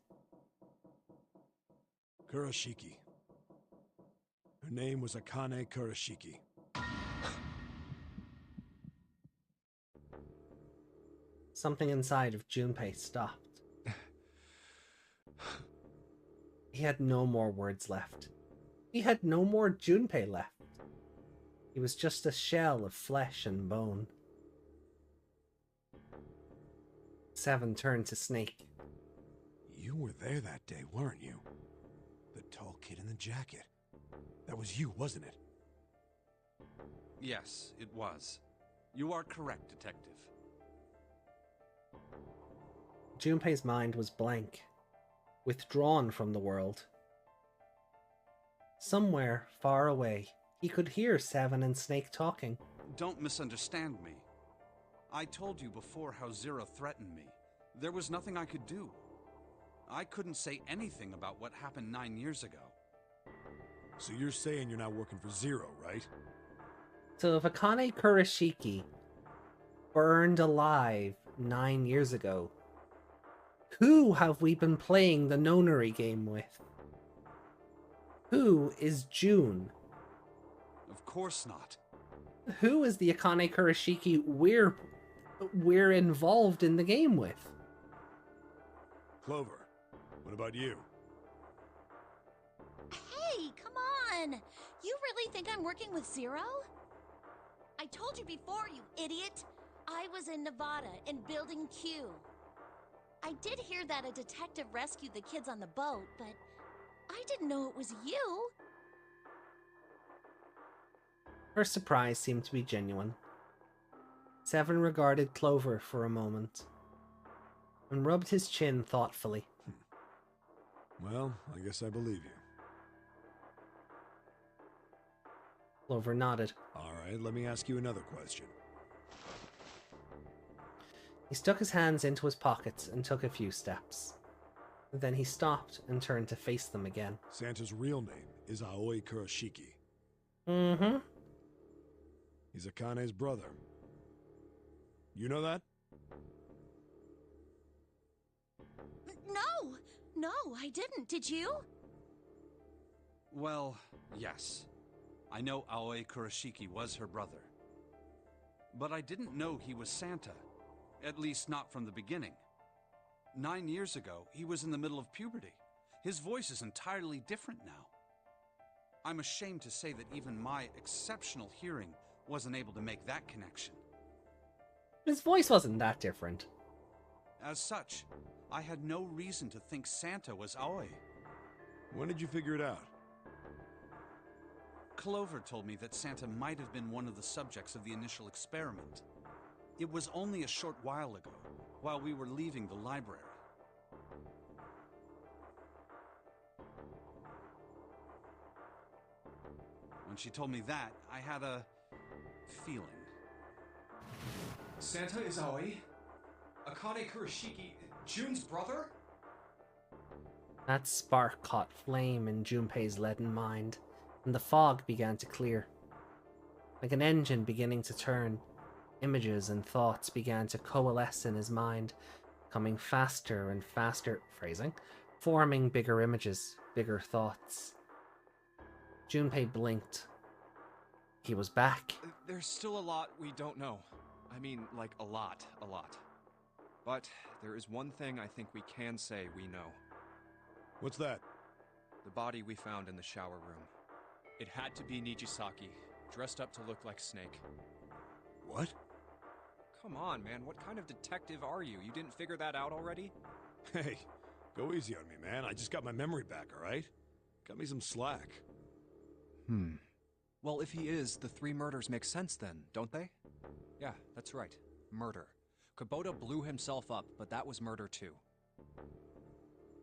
Kurashiki. Her name was Akane Kurashiki. Something inside of Junpei stopped. He had no more words left. He had no more Junpei left. He was just a shell of flesh and bone. Seven turned to Snake. You were there that day, weren't you? The tall kid in the jacket. That was you, wasn't it? Yes, it was. You are correct, Detective. Junpei's mind was blank, withdrawn from the world. Somewhere far away, he could hear Seven and Snake talking. Don't misunderstand me. I told you before how Zero threatened me. There was nothing I could do. I couldn't say anything about what happened 9 years ago. So you're saying you're not working for Zero, right? So if Akane Kurashiki burned alive 9 years ago, who have we been playing the Nonary game with? Who is June? Of course not. Who is the Akane Kurashiki we're involved in the game with? Clover, what about you? Hey, come on! You really think I'm working with Zero? I told you before, you idiot! I was in Nevada, in Building Q. I did hear that a detective rescued the kids on the boat, but I didn't know it was you. Her surprise seemed to be genuine. Seven regarded Clover for a moment, and rubbed his chin thoughtfully. Well, I guess I believe you. Clover nodded. All right, let me ask you another question. He stuck his hands into his pockets and took a few steps. Then he stopped and turned to face them again. Santa's real name is Aoi Kurashiki. Mm-hmm. He's Akane's brother. You know that? No, I didn't. Did you? Well, yes. I know Aoi Kurashiki was her brother. But I didn't know he was Santa. At least not from the beginning. 9 years ago, he was in the middle of puberty. His voice is entirely different now. I'm ashamed to say that even my exceptional hearing wasn't able to make that connection. His voice wasn't that different. As such, I had no reason to think Santa was Aoi. When did you figure it out? Clover told me that Santa might have been one of the subjects of the initial experiment. It was only a short while ago, while we were leaving the library. When she told me that, I had a feeling. Santa is Aoi? Akane Kurashiki, June's brother? That spark caught flame in Junpei's leaden mind, and the fog began to clear. Like an engine beginning to turn, images and thoughts began to coalesce in his mind, coming faster and faster, forming bigger images, bigger thoughts. Junpei blinked. He was back. There's still a lot we don't know. I mean, like a lot. But there is one thing I think we can say we know. What's that? The body we found in the shower room. It had to be Nijisaki, dressed up to look like Snake. What? Come on, man, what kind of detective are you? You didn't figure that out already? Hey, go easy on me, man. I just got my memory back, alright? Cut me some slack. Well, if he is, the 3 murders make sense then, don't they? Yeah, that's right. Murder. Kubota blew himself up, but that was murder too.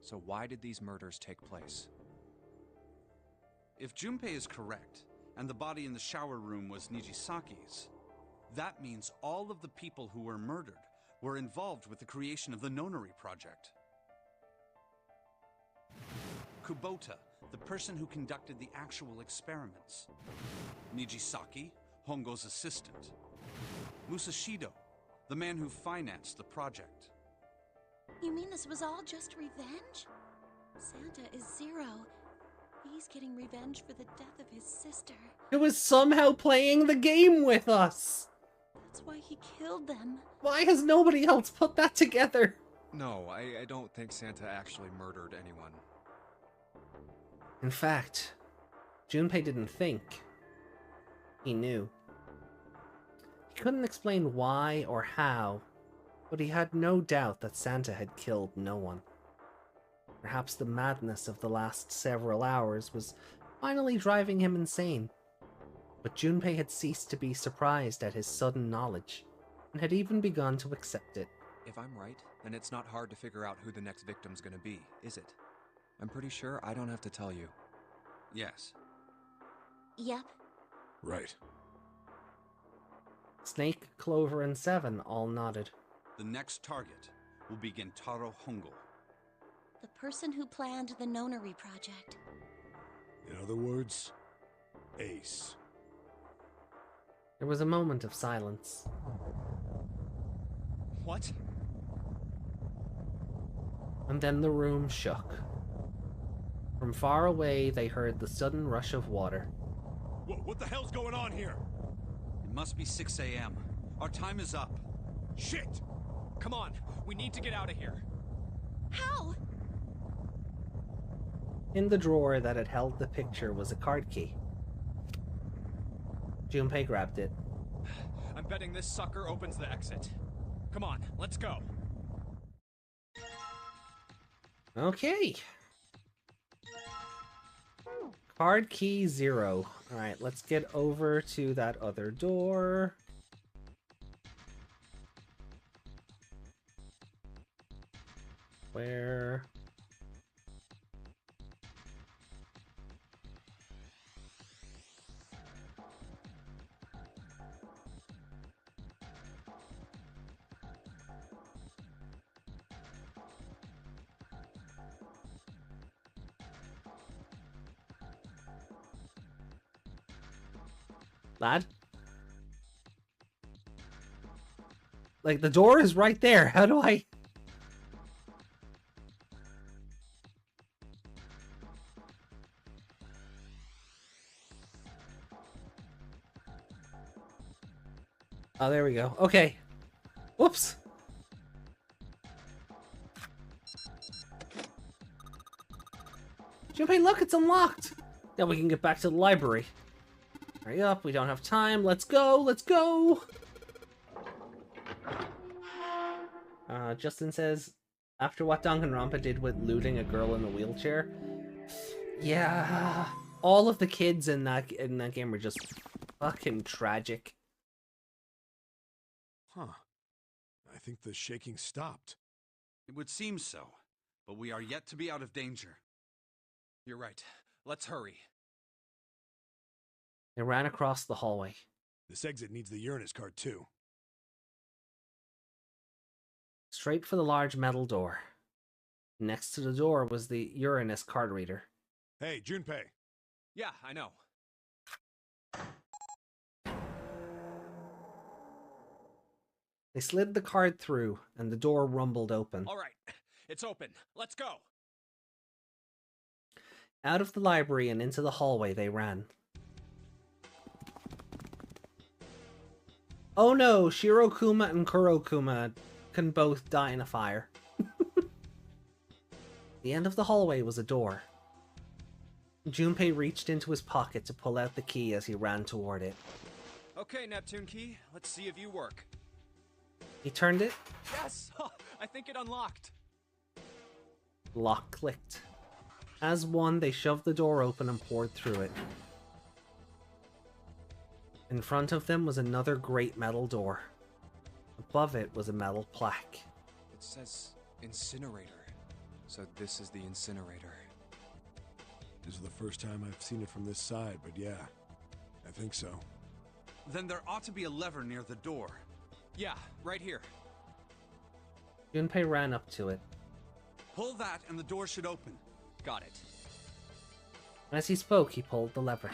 So why did these murders take place? If Junpei is correct, and the body in the shower room was Nijisaki's, that means all of the people who were murdered were involved with the creation of the Nonary project. Kubota, the person who conducted the actual experiments. Nijisaki, Hongo's assistant. Musashido, the man who financed the project. You mean this was all just revenge? Santa is Zero. He's getting revenge for the death of his sister. It was somehow playing the game with us. That's why he killed them. Why has nobody else put that together? No, I don't think Santa actually murdered anyone. In fact, Junpei didn't think. He knew. He couldn't explain why or how, but he had no doubt that Santa had killed no one. Perhaps the madness of the last several hours was finally driving him insane. But Junpei had ceased to be surprised at his sudden knowledge, and had even begun to accept it. If I'm right, then it's not hard to figure out who the next victim's gonna be, is it? I'm pretty sure I don't have to tell you. Yes. Yep. Right. Snake, Clover, and Seven all nodded. The next target will be Gentaro Hongo. The person who planned the Nonary project. In other words, Ace. There was a moment of silence. What? And then the room shook. From far away, they heard the sudden rush of water. What the hell's going on here? It must be 6 a.m. Our time is up. Shit! Come on, we need to get out of here. How? In the drawer that had held the picture was a card key. Junpei grabbed it. I'm betting this sucker opens the exit. Come on, let's go. Okay. Card key 0. Alright, let's get over to that other door. Where? Lad? Like, the door is right there. How do I... Oh, there we go. Okay. Whoops. Junpei, look, it's unlocked. Now we can get back to the library. Hurry up, we don't have time. Let's go, let's go. Justin says, after what Danganronpa did with looting a girl in a wheelchair. Yeah, all of the kids in that game were just fucking tragic. Huh. I think the shaking stopped. It would seem so, but we are yet to be out of danger. You're right. Let's hurry. They ran across the hallway. This exit needs the Uranus card too. Straight for the large metal door. Next to the door was the Uranus card reader. Hey, Junpei. Yeah, I know. They slid the card through, and the door rumbled open. All right, it's open. Let's go. Out of the library and into the hallway they ran. Oh no, Shirokuma and Kurokuma can both die in a fire. The end of the hallway was a door. Junpei reached into his pocket to pull out the key as he ran toward it. Okay, Neptune Key, let's see if you work. He turned it. Yes! I think it unlocked. Lock clicked. As one, they shoved the door open and poured through it. In front of them was another great metal door. Above it was a metal plaque. It says incinerator. So this is the incinerator. This is the first time I've seen it from this side, but yeah, I think so. Then there ought to be a lever near the door. Yeah, right here. Junpei ran up to it. Pull that and the door should open. Got it. As he spoke, he pulled the lever.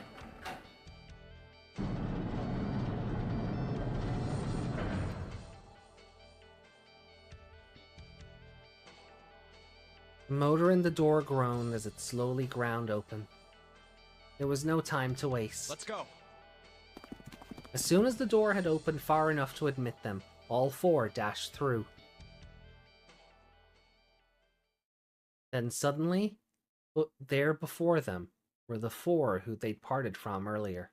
The motor in the door groaned as it slowly ground open. There was no time to waste. Let's go. As soon as the door had opened far enough to admit them, all four dashed through. Then suddenly, there before them were the four who they'd parted from earlier.